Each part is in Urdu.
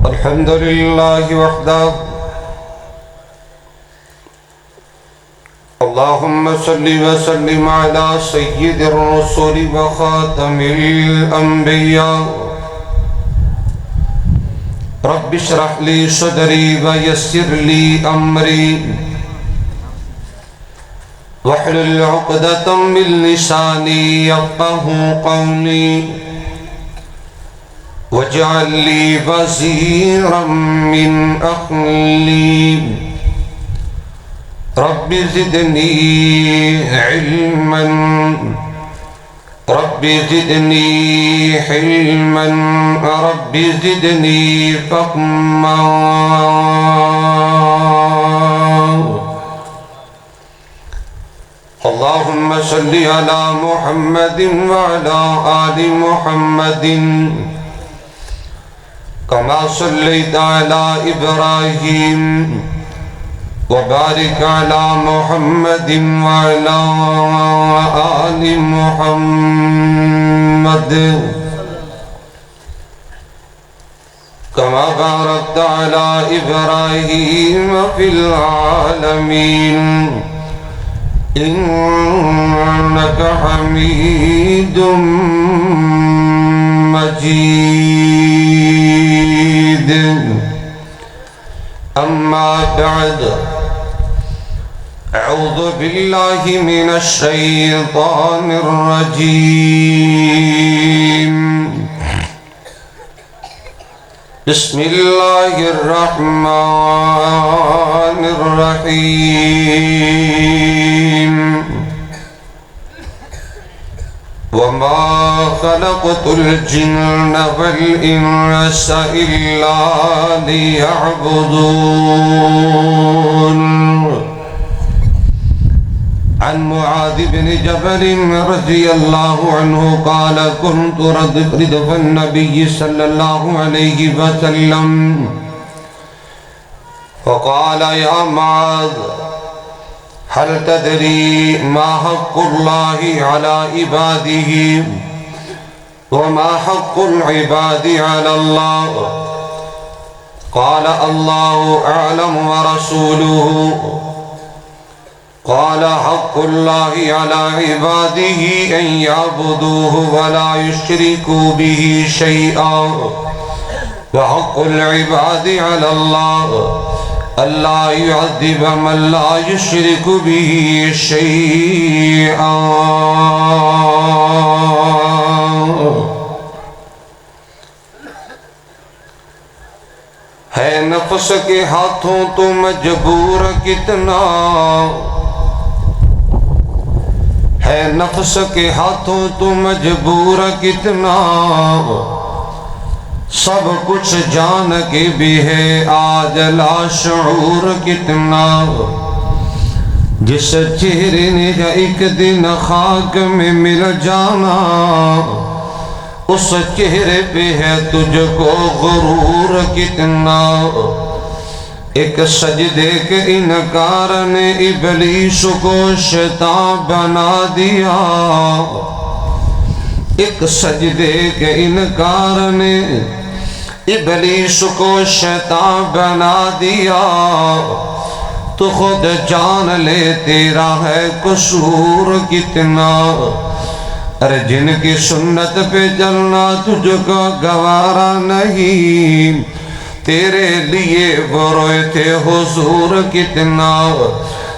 الحمد لله وحده اللهم صل وسلم على سيد الرسل وخاتم الأنبياء رب اشرح لي صدري ويسر لي أمري واحلل عقدة من لساني يفقهوا قولي واجعل لي وزيرا من أهلي رب زدني علما رب زدني حلما رب زدني فهما اللهم صل على محمد وعلى آل محمد كما صليت على إبراهيم وبارك على محمد وعلى آل محمد كما باركت على إبراهيم في العالمين إنك حميد مجيد أما بعد أعوذ بالله من الشيطان الرجيم بسم الله الرحمن الرحيم وما خلقت الجن والإنس إلا ليعبدون عن معاذ بن جبل رضي الله عنه قال كنت ردف النبي صلى الله عليه وسلم فقال يا معاذ هل تدري ما حق الله على عباده وما حق العباد على الله قال الله أعلم ورسوله قال حق الله على عباده أن يعبدوه ولا يشركوا به شيئا وحق العباد على الله ألا يعذب من لا يشرك به شيئا ہے نفس کے ہاتھوں تو مجبور کتنا ہے نفس کے ہاتھوں تو مجبور کتنا سب کچھ جان کے بھی ہے آج لاشعور کتنا جس چہرے نے ایک دن خاک میں مل جانا اس چہرے پہ ہے تجھ کو غرور کتنا ایک سجدے کے انکار نے ابلیس کو شیطان بنا دیا ایک سجدے کے انکار نے ابلیس کو شیطان بنا دیا تو خود جان لے تیرا ہے قصور کتنا ارے جن کی سنت پہ چلنا تجھ کو گوارا نہیں تیرے لیے وہ روئے تھے حضور کتنا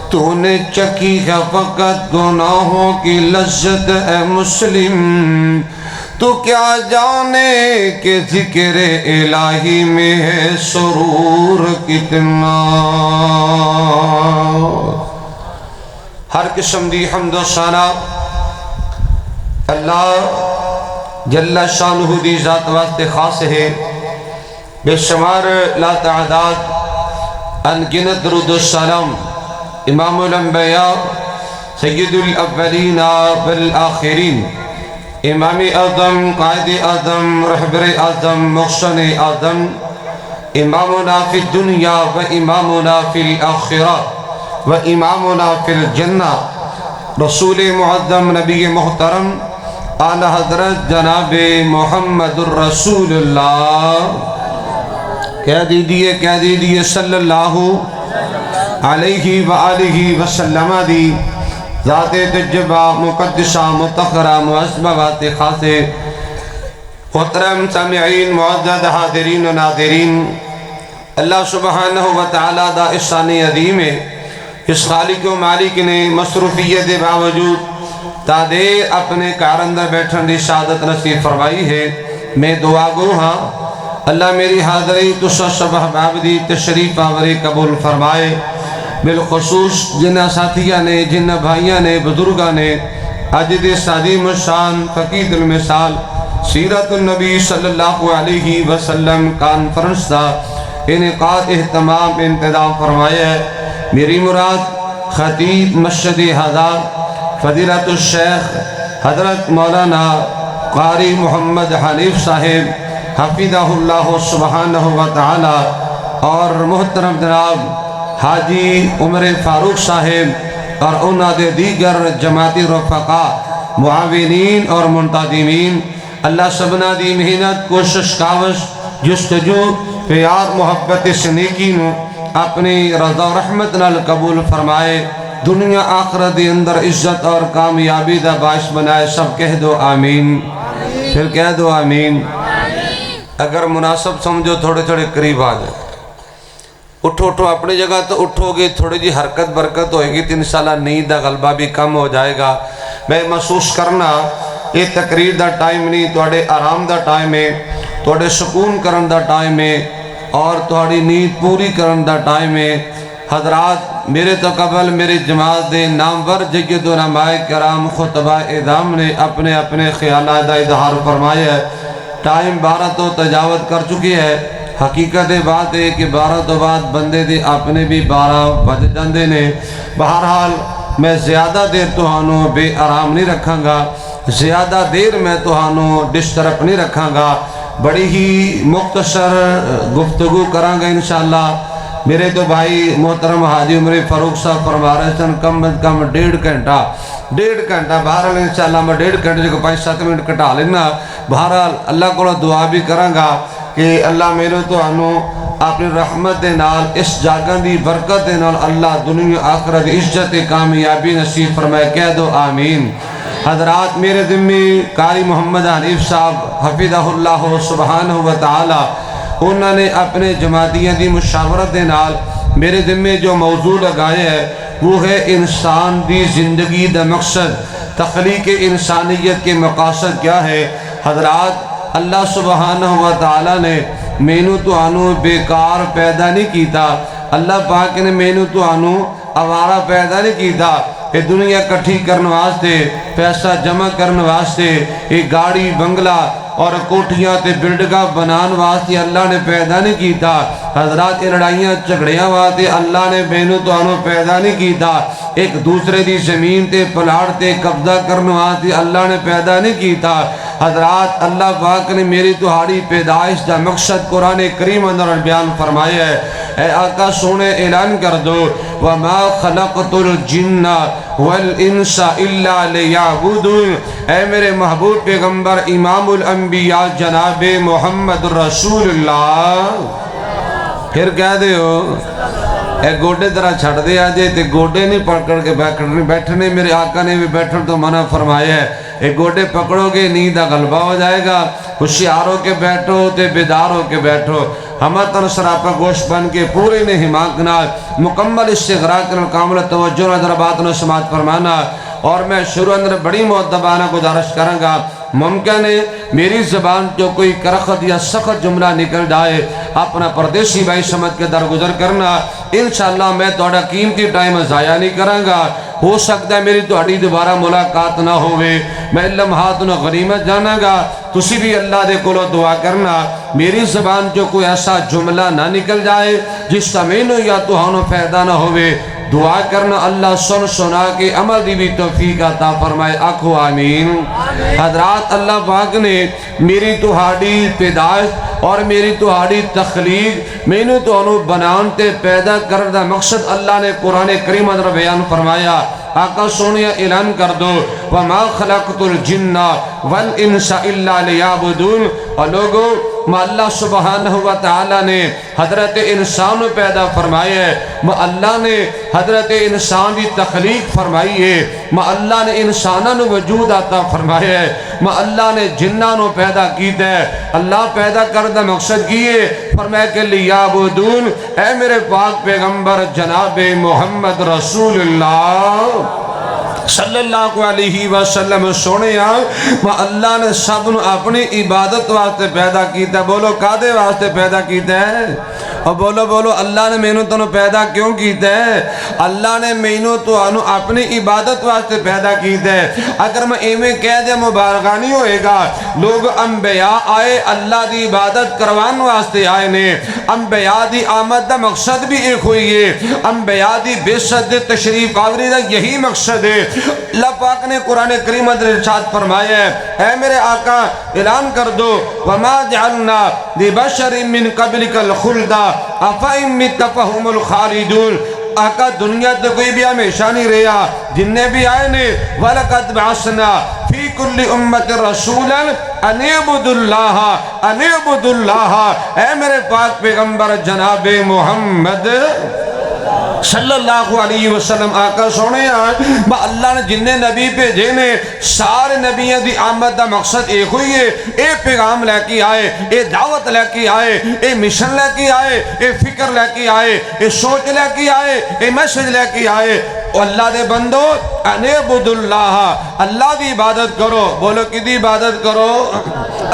تو نے چکی ہے فقط گناہوں کی لذت اے مسلم تو کیا جانے کہ ذکر الہی میں ہے سرور کتنا ہر قسم دی حمد و ثنا اللہ جل شانہ دی ذات واسطے خاص ہے بے شمار لا تعداد انگنت درود السلام امام الانبیاء سید الاولین والآخرین امام اعظم قائد اعظم رہبر اعظم محسن اعظم امامنا فی الدنیا و امامنا فی الآخرہ و امامنا فی الجنہ رسول معظم نبی محترم اعلی حضرت جناب محمد الرسول اللہ کہہ دیجئے صلی اللہ علیہ وآلہ وسلم دی ذات تجبہ مقدسہ متخرہ معظمہ بات خاصے محترم سامعین معزز حاضرین و ناظرین، اللہ سبحانہ وتعالیٰ دا احسان عظیم ہے۔ اس خالق و مالک نے مصروفیت باوجود تا دیر اپنے کارندہ بیٹھن دی سعادت نصیب فرمائی ہے۔ میں دعا گو ہاں اللہ میری حاضری تسا سب احباب دی تشریف آوری قبول فرمائے، بالخصوص جن ساتھیاں نے، جن بھائیاں نے، بزرگاں نے اج دے عظیم الشان فقید المثال سیرت النبی صلی اللہ علیہ وسلم کانفرنس دا انعقاد اہتمام انتظام فرمایا ہے۔ میری مراد خطیب مسجد حضار فضیلت الشیخ حضرت مولانا قاری محمد حنیف صاحب حفظہ اللہ سبحانہ وتعالی اور محترم جناب حاجی عمر فاروق صاحب اور انہاں دے دیگر جماعتی رفقا معاونین اور منتظمین، اللہ سبنا دی محنت کوشش کاوش جستجو پیار محبت سنیکی نو اپنی رضا و رحمت نال قبول فرمائے، دنیا آخرت دی اندر عزت اور کامیابی دا باعث بنائے۔ سب کہہ دو آمین، پھر کہہ دو آمین۔ اگر مناسب سمجھو تھوڑے تھوڑے قریب آ جائے، اٹھو اپنی جگہ تو اٹھو گے، تھوڑی جی حرکت برکت ہوئے گی تو انشاءاللہ نیند دا غلبہ بھی کم ہو جائے گا۔ میں محسوس کرنا یہ تقریر دا ٹائم نہیں، توڑے آرام دا ٹائم ہے، توڑے سکون کرن دا ٹائم ہے اور توڑی نیند پوری کرن دا ٹائم ہے۔ حضرات میرے تو قبل میری جماعت دے نامور جید علماء کرام خطبہ اعظام نے اپنے اپنے خیالات دا اظہار فرمایا ہے۔ ٹائم 12 تو تجاوز کر چکی ہے۔ حقیقت بات ہے کہ 12 تو بعد بندے دے اپنے بھی 12 بج جاندے نے۔ بہرحال میں زیادہ دیر توہانوں بے آرام نہیں رکھاں گا، زیادہ دیر میں توہانوں ڈسٹرپ نہیں رکھاں گا، بڑی ہی مختصر گفتگو کراں گا انشاءاللہ۔ میرے تو بھائی محترم حاجی عمر فاروق صاحب فرما رہے ہیں کم از کم 1.5 گھنٹہ بہرحال انشاءاللہ میں 1.5 گھنٹے کو 5-7 منٹ کٹا لینا۔ بہرحال اللہ کو دعا بھی کراں گا کہ اللہ میرے تو انو اپنی رحمت دے نال اس جاگن دی برکت دے نال اللہ دنیا آخرت عزت کامیابی نصیب فرمائے۔ کہہ دو آمین۔ حضرات میرے ذمہ قاری محمد حنیف صاحب حفظہ اللہ سبحانہ وتعالی انہوں نے اپنے جماعتیاں دی مشاورت دے نال میرے ذمہ جو موضوع لگایا ہے وہ ہے انسان دی زندگی دا مقصد، تخلیق انسانیت کے مقاصد کیا ہے۔ حضرات اللہ سبحانہ وتعالی نے مینو تو آنو بیکار پیدا نہیں کیتا، اللہ پاک نے مینو تو آنو آوارہ پیدا نہیں کیتا۔ یہ دنیا کٹھی کرنے واسطے، پیسہ جمع کرنے واسطے، یہ گاڑی بنگلہ اور کوٹھیاں تے بلڈگاں بنان واسطے اللہ نے پیدا نہیں کیتا۔ حضرات لڑائیاں جھگڑیاں واسطے اللہ نے بینو تو آنو پیدا نہیں کیتا۔ ایک دوسرے دی زمین تے پلاڑ تے قبضہ کرنے واسطے اللہ نے پیدا نہیں کیتا۔ حضرات اللہ پاک نے میری تہاڑی پیدائش دا مقصد قرآن کریم اندر بیان فرمایا ہے۔ اے آقا سونے اعلان کر دو وَمَا خَلَقْتُ الْجِنَّ وَالْإِنسَ إِلَّا لِيَعْبُدُونَ۔ اے میرے محبوب پیغمبر امام الانبیاء جناب محمد رسول اللہ، پھر کہہ دے ہو اے گوڑے ذرا چھڑ دے آجے تے گوڑے نہیں پکڑ کے بیٹھنے، میرے آقا نے بھی بیٹھن تو منع فرمایا ہے۔ اے گوڑے پکڑو گے نیند غلبہ ہو جائے گا، ہوشیار ہو کے بیٹھو تے بیدار ہو کے بیٹھو۔ ہمہ تن سراپا گوشت بن کے پورے نے حماقنا مکمل استغراق نے کامل توجہ نظر بات نے سماعت فرمانا۔ اور میں شروع اندر بڑی معدبانہ گزارش کروں گا، ممکن ہے میری زبان جو کوئی کرخت یا سخت جملہ نکل جائے اپنا پردیسی بھائی سمجھ کے درگزر کرنا۔ انشاءاللہ میں توڑا قیمتی ٹائم ضائع نہیں کروں گا۔ ہو سکتا ہے میری توڑی دوبارہ ملاقات نہ ہوئے، میں لمحات نہ غنیمت جانا گا۔ تسی بھی اللہ دے کولو دعا کرنا میری زبان جو کوئی ایسا جملہ نہ نکل جائے جس کا مینو یا توہانو فائدہ نہ ہوئے۔ دعا کرنا اللہ سنا کے عمل دی بھی توفیق عطا فرمائے، آکھو آمین۔ حضرات اللہ پاک نے میری تہاڑی پیدائش اور میری تہاڑی تخلیق مینو تو انو بنان تے پیدا کردہ مقصد اللہ نے قرآن کریم اندر بیان فرمایا۔ آقا سونیا اعلان کر دو وما خلقت الجن والانس الا لیعبدون۔ اور لوگوں اللہ سبحانہ وتعالی نے حضرت انسان پیدا فرمائے ہے، اللہ نے حضرت انسان کی تخلیق فرمائی ہے، اللہ نے انسانوں وجود عطا فرمایا ہے، اللہ نے جنوں پیدا کیتا ہے۔ اللہ پیدا کردہ مقصد کیے فرمایا کہ لیعبدون، اے میرے پاک پیغمبر جناب محمد رسول اللہ صلی اللہ علیہ وسلم سونے اللہ نے سب نو اپنی عبادت واسطے پیدا کیتا ہے۔ بولو کادے واسطے پیدا کیتا ہے؟ اور بولو اللہ نے مینوں تو پیدا کیوں کیتا ہے؟ اللہ نے مینوں تو اپنی عبادت واسطے پیدا کیتا ہے۔ اگر میں ایویں کہہ دیا مبارکہ نہیں ہوئے گا۔ لوگ انبیاء آئے اللہ دی عبادت کروان واسطے آئے نے، انبیاء دی آمد دا مقصد بھی ایک ہوئی ہے، انبیاء دی بعثت تشریف آوری دا یہی مقصد ہے۔ اللہ پاک نے قرآن کریم اندر ارشاد فرمایا ہے، اے میرے آقا اعلان کر دو وما جعلنا لبشر من قبلک الخلد افئن مت فهم الخالدون۔ آقا دنیا تو کوئی بھی ہمیشہ نہیں رہا، جننے بھی آئے نے وَلَقَدْ بَعَثْنَا فِي كُلِّ أُمَّةٍ رَسُولًا أَنِ اعْبُدُوا اللَّهَ۔ اے میرے پاک پیغمبر جناب محمد صلی اللہ علیہ وسلم آقا سونے اللہ نے جننے نبی بھیجے نے سارے نبیوں دی آمد دا مقصد ایک ہوئی ہے، اے پیغام لے کے آئے، اے دعوت لے کے آئے، اے مشن لے کے آئے، اے فکر لے کے آئے، اے سوچ لے کے آئے، اے میسج لے کے آئے۔ اللہ دے بندو انعبدوا اللہ، اللہ دی عبادت کرو۔ بولو کدی عبادت کرو؟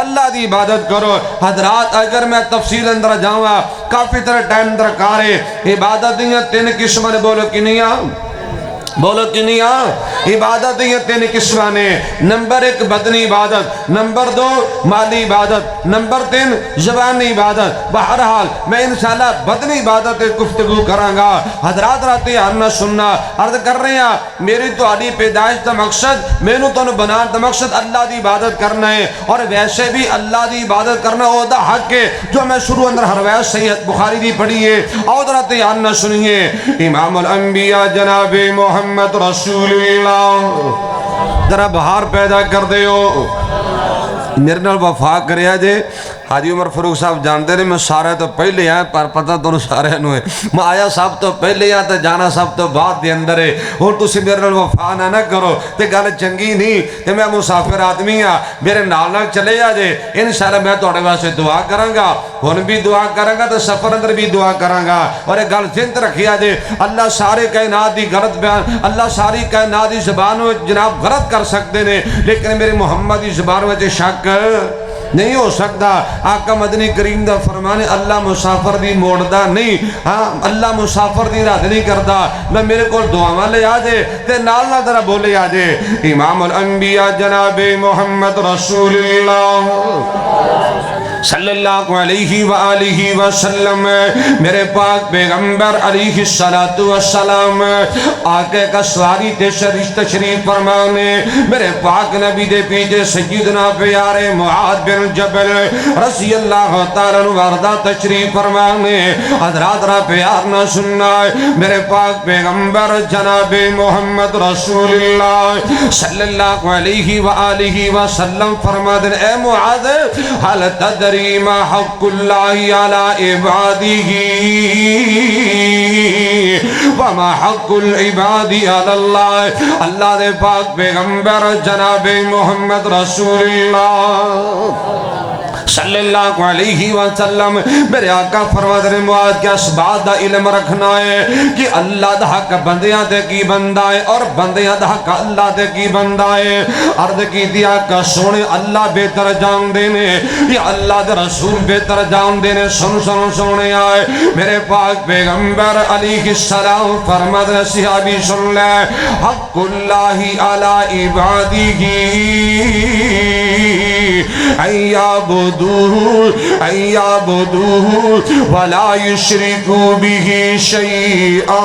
اللہ دی عبادت کرو۔ حضرات اگر میں تفصیل اندر جاؤں کافی طرح ٹائم درکار ہے۔ عبادت دیاں تین قسم نے، بولو کنیاں، بولو کنیاں عبادت دیاں تین قسم نے۔ نمبر ایک بدنی عبادت، نمبر دو مالی عبادت، نمبر تین زبانی عبادت۔ بہرحال میں انشاءاللہ بدنی عبادت گفتگو کراں گا۔ حضرات راتے آنا سننا عرض کر رہے ہیں، میری تو آڈی پیدائش دا مقصد مینو تو بنان دا مقصد اللہ دی عبادت کرنا ہے، اور ویسے بھی اللہ دی عبادت کرنا او دا حق ہے جو میں شروع اندر حرویت صحیح بخاری دی پڑھی ہے۔ اور راتے آنا سنیے، امام الانبیاء جناب محمد رسول اللہ ذرا بہار پیدا کر دے ہو میرے نال وفا کریا جے۔ حاجی عمر فاروق صاحب جانتے ہیں میں سارے تو پہلے آئے پر پتہ تو سارے نو ہے، میں آیا سب تو پہلے آیا تو جانا سب تو بعد دے اندر ہے۔ اور تسی میرے نال وفا نہ کرو تے گل چنگی نہیں تے میں مسافر آدمی ہاں، میرے نال نال چلے آ جے، انشاءاللہ میں تواڈے واسطے دعا کراں گا، ہن بھی دعا کراں گا تے سفر اندر بھی دعا کراں گا۔ اور ایک گل ذہن رکھیا جے، اللہ سارے کائنات دی غلط بیان، اللہ ساری کائنات دی زبان جناب غلط کر سکتے نے، لیکن میرے محمد دی زبان وچ شک نہیں ہو سکتا۔ آقا مدنی کریم دا فرمانے اللہ مسافر دی موڑدا نہیں، ہاں اللہ مسافر دی رد نہیں کرتا۔ میں میرے کو دعاواں لے آ جے تے نال نہ ذرا بولے آ جے، امام الانبیاء جناب محمد رسول اللہ صلی اللہ علیہ وآلہ وسلم، میرے پاک پیغمبر علیہ السلام آقا کا سواری تے تشریف فرمانے، میرے پاک نبی دے پیچھے سیدنا پیارے معاذ بن جبل رضی اللہ تعالیٰ وردہ تشریف فرمانے۔ حضرات را پیار نہ سننا، میرے پاک پیغمبر جناب محمد رسول اللہ صلی اللہ علیہ وآلہ وسلم فرما دیں، اے معاذ حل تدری ما حق اللہ علی عبادہ وما حق العباد علی اللہ۔ اللہ دے پاک پیغمبر جناب محمد رسول اللہ صلی اللہ علیہ وسلم میرے آقا فرماتے ہیں معاذ کے اسباب دا علم رکھنا ہے کہ اللہ دا حق بندیاں دے کی بندہ ہے اور بندیاں دا حق اللہ دے کی بندہ ہے۔ عرض کی دیا کہ سونے اللہ بہتر جان دینے یا اللہ دے رسول بہتر جان دینے، سن سونے آئے میرے پاک پیغمبر علیہ السلام فرماتے ہیں صحابی سن لے، حق اللہ علی عبادہ ان یعبدوہ ولا یشرکوا بہ شیئا۔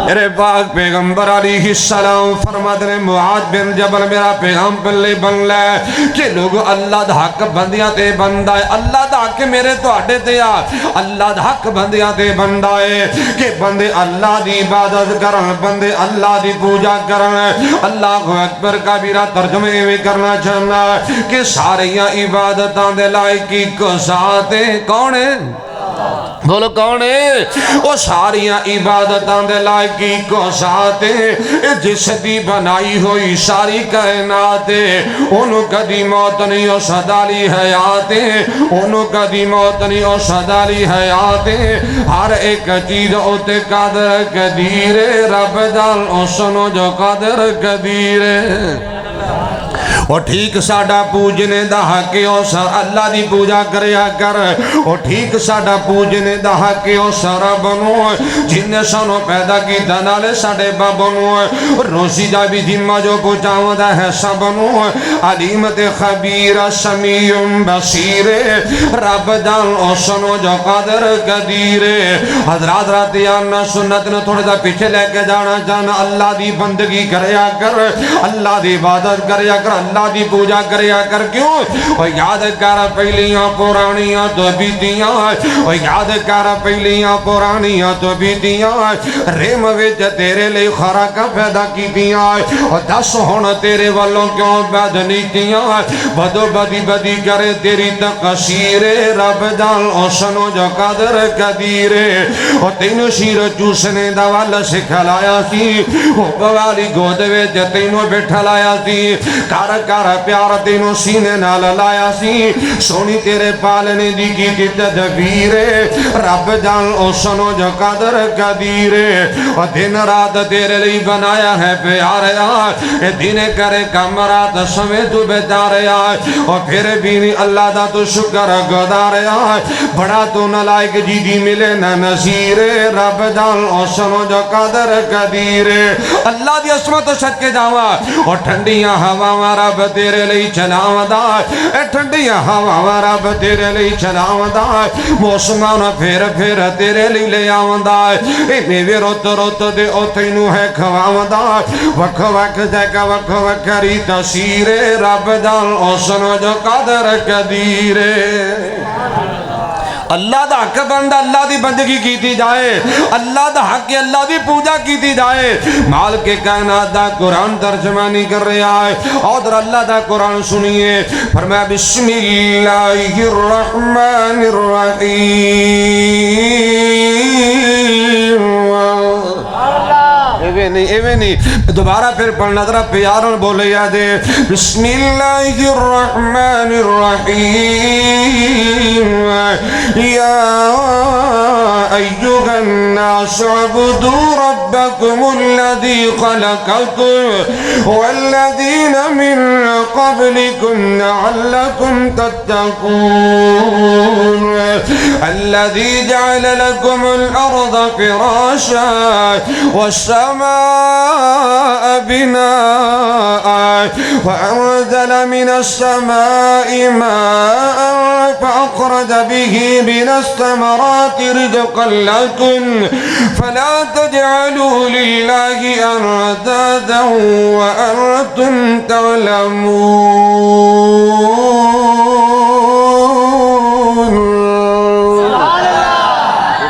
میرے پاک پیغمبر علیہ السلام فرماتے ہیں معاذ بن جبل میرا پیغام پلے بن لے کہ لوگ اللہ دا حق بندیاں تے بندہ ہے اللہ دا حق میرے تو آڑے تے آ اللہ دا حق بندیاں تے بندہ ہے کہ بندے اللہ دی عبادت کرن بندے اللہ دی پوجا کرن اللہ اکبر کبیرہ ترجمے میں کرنا چاہنا کہ ساریاں عبادتاں دے لائقی کو ساتھے کون ہے بولو کون ہے وہ ساریاں عبادتاں دے لائقی کو ساتھے جس دی بنائی ہوئی ساری کائنات انہوں کدی موت نہیں ہو صدالی حیات انہوں کدی موت نہیں ہو صدالی حیات ہر ایک چیز ہوتے قدر قدیر رب جال سنو جو قدر قدیر اور ٹھیک ساڑا پوجنے دا حقی او سر اللہ دی پوجا کریا کر اور ٹھیک ساڑا پوجنے دا حقی او سر بنو جن نے سانو پیدا کی دنالے ساڑے با بنو روسی دا بھی دھیمہ جو پوچھاؤں دا ہے سا بنو علیمت خبیر سمیع بصیر رب جان او سنو جو قدر قدیر حضرات راتیانا سنت نے تھوڑے دا پیچھے لے کے جانا جانا اللہ دی بندگی کریا کر اللہ دی عبادت کریا کر اللہ دی پوجا کریا کر کیوں وہ یاد کر پہلیاں پرانیاں تو بیتیاں وہ یاد کر پہلیاں پرانیاں تو بیتیاں ریم وچ تیرے لئے خوراک پیدا کیتیاں اور دس ہون تیرے والوں کیوں بد نیتیاں بدو بدی بدی کرے تیری تقصیر رب جان سنو جو قدر قدیر اور تینو شیر چوسنے دا والا سکھلایا سی وہ بوالی گود وچ تینو بیٹھا لایا سی کار کار پیار تینوں سینے نال لایا سی سونی تیرے پالنے دی کی تدبیر رب جان او سنو جو قدر قدیر اور دن رات تیرے لئے بنایا ہے پیارے آئے دن کرے کم رات سمیں تو بیدارے آئے اور پھر بھی نہیں اللہ دا تو شکر گدارے آئے بڑا تو نلائک جی دی ملے نہ نصیر رب جان او سنو جو قدر قدیر اللہ دی عصمت سچ کے جاوا اور ٹھنڈیاں ہوا رب تیرے لئی چلاو دا اے ٹھنڈیاں ہوا رب تیرے لئی چلاو دا موسمان پھر پھر تیرے لئی لے آو دا اے میوے روت روت دے او تینو ہے کھواو دا وکھ وکھ جگہ وکھ وکھری تصیر رب جان او سنو جو قدر قدیر اللہ دا حق بندہ اللہ دی بندگی کیتی جائے اللہ دا حق اللہ دی پوجا کیتی جائے مال کے کائنات دا قرآن ترجمانی کر رہا ہے اور اللہ دا قرآن سنیے فرمایا بسم اللہ الرحمن الرحیم ایوے نہیں دوبارہ پھر پڑھنا ذرا پیاروں بولے یادے بسم اللہ الرحمن الرحیم یا ایوہ الناس عبدوا ربکم الذی خلقکم والذین من قبلکم لعلکم تتقون الذی جعل لکم الارض فراشا والسماء بناء وأنزل من السماء ماء فأخرج به من الثمرات رزقا لكم فلا تجعلوا لله أندادا وأنتم تعلمون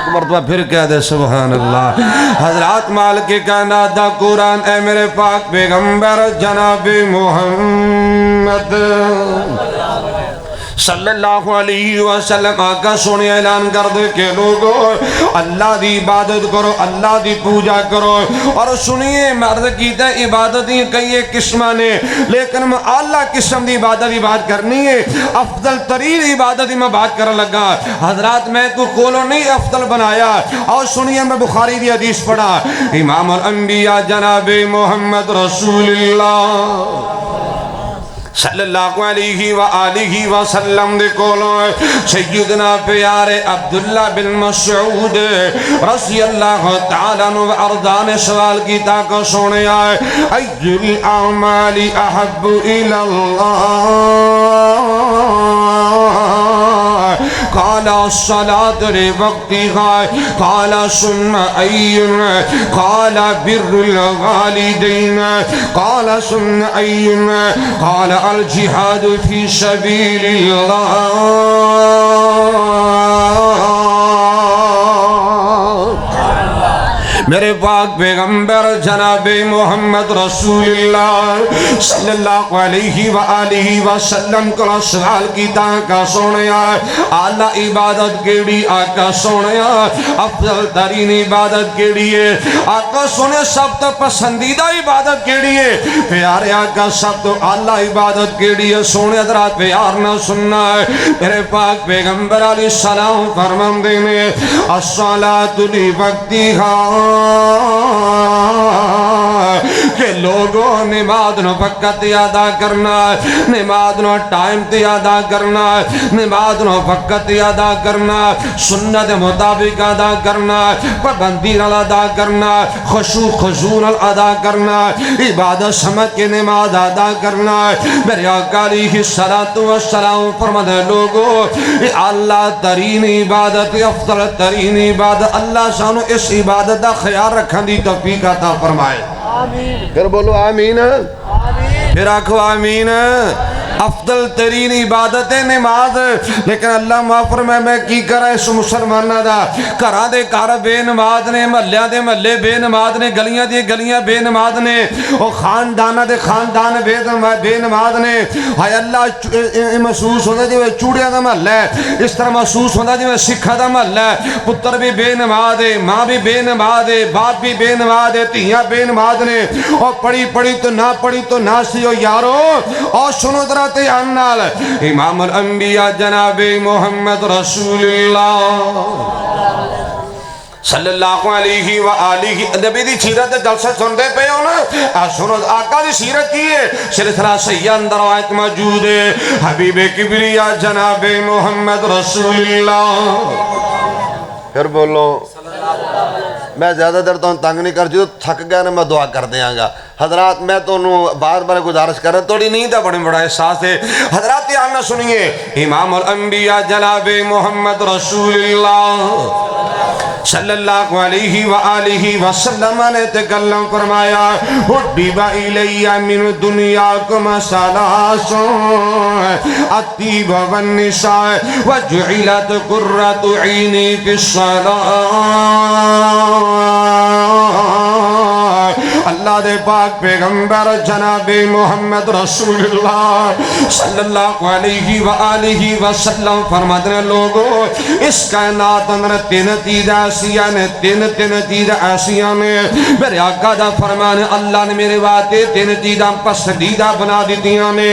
مرتبہ پھر کہہ دے سبحان اللہ حضرات مال کے کائنات دا قرآن اے میرے پاک پیغمبر جناب محمد صلی اللہ علیہ وسلم آقا سونے اعلان کر دے کہ لوگو اللہ دی عبادت کرو اللہ دی پوجا کرو اور سنیے مرد کی تے عبادتیں کئی ایک قسمہ نے لیکن میں اللہ قسم دی عبادت بات کرنی ہے افضل ترین عبادت میں بات کر لگا حضرات میں کو کولو نہیں افضل بنایا اور سنیے میں بخاری دی حدیث پڑھا امام الانبیاء جناب محمد رسول اللہ صلی اللہ علیہ وآلہ وسلم دے کولوں سیدنا پیارے عبداللہ بن مسعود رضی اللہ تعالیٰ عنہ ارضان سوال کی تاکہ سونے آئے ای الاعمال احب الى اللہ قال الصلاة لوقتها قال ثم أي قال بر الوالدين قال ثم أي قال الجهاد في سبيل الله میرے پاک پیغمبر جناب محمد رسول اللہ صلی اللہ علیہ وآلہ وسلم کو سوال کیتا کا سونیا اعلیٰ عبادت کیڑی آقا سونیا افضل ترین عبادت کیڑی ہے آقا سونے سب تو پسندیدہ عبادت کیڑی ہے پیارے آقا سب تو اعلیٰ عبادت کیڑی ہے سونے حضرات پیار نہ سننا ہے میرے پاک پیغمبر علیہ السلام فرمان دینے الصلاة لوقتها کہ لوگوں نماز نو وقت ادا کرنا نماز نو ٹائم تے ادا کرنا نماز نو وقت ادا کرنا سنت مطابق ادا کرنا پابندی نال ادا کرنا خشوع خضوع نال ادا کرنا عبادت سمجھ کے نماز ادا کرنا میرے آقا علیہ الصلوۃ والسلام فرماتے لوگوں اللہ ترین عبادت افضل ترین عبادت اللہ سانو اس عبادت دا خیال رکھن دی توفیق عطا فرمائے آمین پھر بولو آمین پھر آکھو آمین افضل ترین عبادت نماز لیکن اللہ معاف فرمائے میں کی کرا اس مسلمانہ دا کرا دے کار بے نماز نے محلیہ دے محلے بے نماز نے گلیاں دے گلیاں بے نماز نے اور خاندانہ دے خاندان بے نماز نے ہائے اللہ محسوس ہوتا جو چوڑیاں دا محلہ ہے اس طرح محسوس ہوتا جو سکھا دا محلہ ہے پتر بھی بے نماز ہے ماں بھی بے نماز ہے باپ بھی بے نماز ہے تیاں بے نماز نے اور پڑھی تو نہ پڑھی تو نہ سیو یارو اور سنو درہ انال امام الانبیاء جناب محمد رسول اللہ صلی اللہ علیہ وآلہ نبی دی سیرت جلسہ سنتے پہ ہو نا سنو آقا دی سیرت کی ہے سلسلہ سیاہ اندر روایت موجود ہے حبیب کبریاء جناب محمد رسول اللہ پھر بولو میں زیادہ در تو تنگ نہیں کرتی تو تھک گیا نا میں دعا کر دیاں گا حضرات میں تو بار بار گزارش کر رہا تھوڑی نہیں تھا بڑی بڑا احساس ہے حضرات یہاں نہ سنیے امام الانبیاء جناب محمد رسول اللہ صلی اللہ علیہ وآلہ وسلم نے تکلم فرمایا حبیب الی من دنیاکم ثلاث الطیب والنساء وجعلت قرۃ عینی فی الصلاۃ اللہ دے پاک پیغمبر جناب محمد رسول اللہ صلی اللہ علیہ وآلہ وسلم فرماتے ہیں لوگوں اس کائنات اندر تین چیزیں ایسیاں نے تین چیزیں ایسیاں نے میرے آقا دا فرمان اللہ نے میرے واسطے تین چیزاں پسندیدہ بنا دیتیاں نے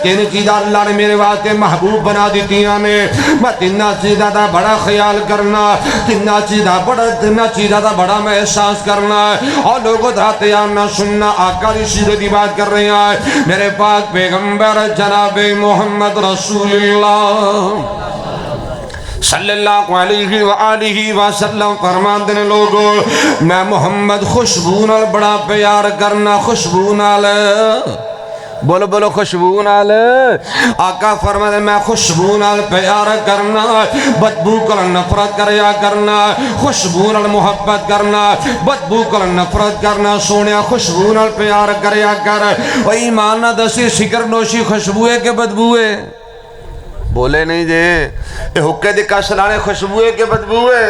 تین چیزاں اللہ نے میرے واسطے محبوب بنا دیتیاں نے میں تین چیزاں دا بڑا خیال کرنا تین چیزاں دا بڑا میں احساس کرنا اور لوگوں دھاتے نہ سننا آقا دی سیرت کی بات کر رہے ہیں میرے پاک پیغمبر جناب محمد رسول اللہ صلی اللہ علیہ وآلہ وسلم فرمان دینے لوگوں میں محمد خوشبو نال بڑا پیار کرنا خوشبو نال بولو بولو خوشبو نال آقا فرماتے میں خوشبو نال پیار کرنا بدبو کر نفرت کریا کرنا خوشبو نال محبت کرنا بدبو کر نفرت کرنا سونیا خوشبو نال پیار کریا کر و ایمان نہ دسی سکر نوشی خوشبو ہے کہ بدبو ہے بولے نہیں جے یہ حکے دی کش لانے خوشبو ہے کہ بدبو ہے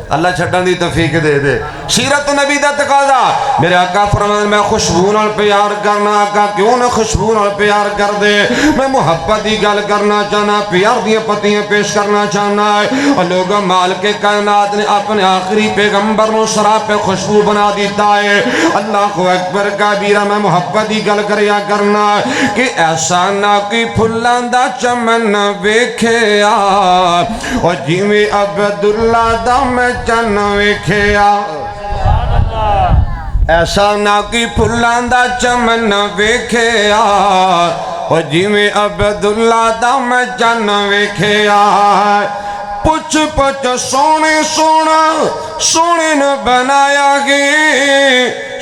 اللہ چھٹن دی توفیق دے دے سیرت نبی دا تقاضا میرے آقا فرماتے میں خوشبو نال پیار کرنا آقا کیوں نہ خوشبو نال پیار کر دے میں محبت دی گل کرنا چاہنا پیار دی پتیاں پیش کرنا چاہنا ہے اور لوگوں مالک کائنات نے اپنے آخری پیغمبر نو شراب پہ خوشبو بنا دیتا ہے اللہ اکبر کبیرہ میں محبت دی گل کریا کرنا کہ ایسا نہ کی پھلاں دا چمن ویکھیا اور جی میں عبداللہ دا میں چن ویکھیا ایسا نہ کی پھلاں دا چمن ویکھیا اور جی میں عبداللہ دا میں چن ویکھیا پچھ پچھ سونے سونا سونے نو بنایا گے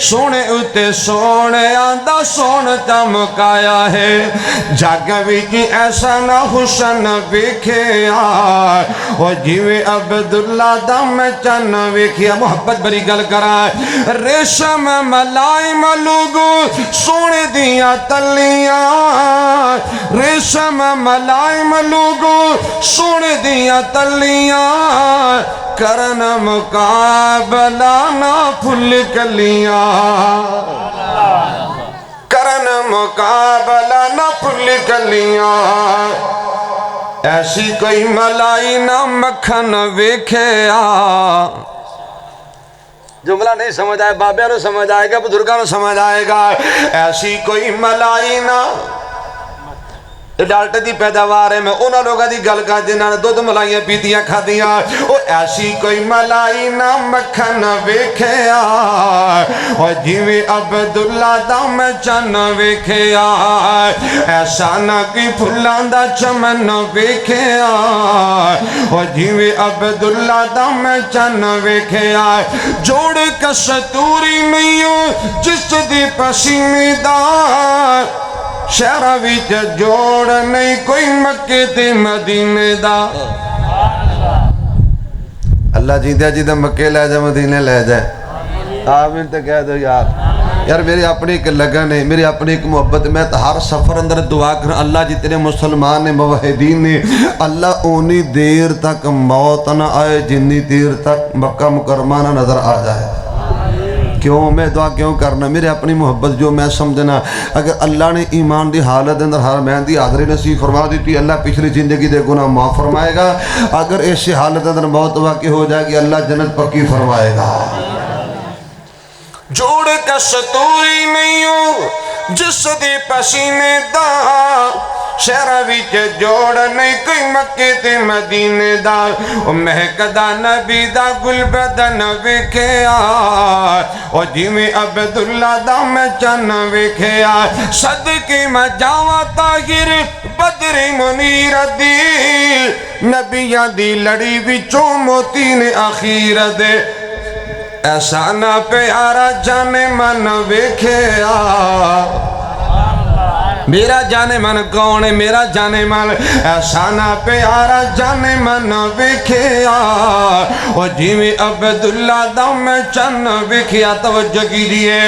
سونے اتے سونے آندہ سون چمکایا ہے جگ وچ ایسا نہ حسن ویکھیا او جویں عبداللہ دا میں چن ویکھیا محبت بری گل کرا ریشم ملائم لوگو سونے دیاں تلیاں ریشم ملائم لوگو سونے دیاں تلیاں کرن مقابلہ نہ پھل کلیاں کرن مقابلہ نہ پھل کلیاں ایسی کوئی ملائی نہ مکھن ویکھیا جملہ نہیں سمجھ آئے بابیاں نو سمجھ آئے گا بزرگاں نو سمجھ آئے گا ایسی کوئی ملائی نہ ڈالٹے دی پیداوار ہے میں انہاں لوگاں دی گل کر جنہاں نے دودھ ملائیاں پیتیاں کھادیاں او ایسی کوئی ملائی نہ مکھن ویکھیا او جویں عبداللہ دا میں چن ویکھیا ایسا نہ کوئی پھلاں دا چمن ویکھیا او جویں عبداللہ دا میں چن ویکھیا جوڑ کستوری نہیں جس دی پسینے دا شہرہ وچ جوڑ نہیں کوئی مکے تے مدینے دا اللہ جیندہ جیندہ مکے لے جائے مدینے لے جائے آمین تے کہہ دو یار میری اپنی ایک لگن ہے میری اپنی ایک محبت میں ہر سفر اندر دعا کرنا اللہ جتنے مسلمان نے موحدین نے اللہ اونی دیر تک موت نہ آئے جنی دیر تک مکہ مکرمہ نہ نظر آ جائے کیوں میں دعا کیوں کرنا میرے اپنی محبت جو میں سمجھنا اگر اللہ نے ایمان دی حالت اندر ہر مہن دی حاضری نصیب فرما دیتی اللہ پچھلی زندگی دے گناہ معاف فرمائے گا اگر ایسی حالت اندر موت واقع ہو جائے گی اللہ جنت پکی فرمائے گا جوڑ کستوری نہیں ہوں جس دی پسینے دا شہرہ وچ جوڑ نہیں کوئی مکے تے مدینے دا مہکدا نبی دا گل بدن ویکھیا او جویں عبداللہ دا میں چن ویکھیا صدقے میں جاواں طاہر بدر منیر دی نبیاں دی لڑی وچوں موتی نے آخیر دے ایسا نہ پیارا جانے من ویکھیا میرا جانے من کون ہے میرا جانے من ایسا نہ پیارا جانے من ویکھیا او جویں عبداللہ دا میں چن ویکھیا توجہ کیجئے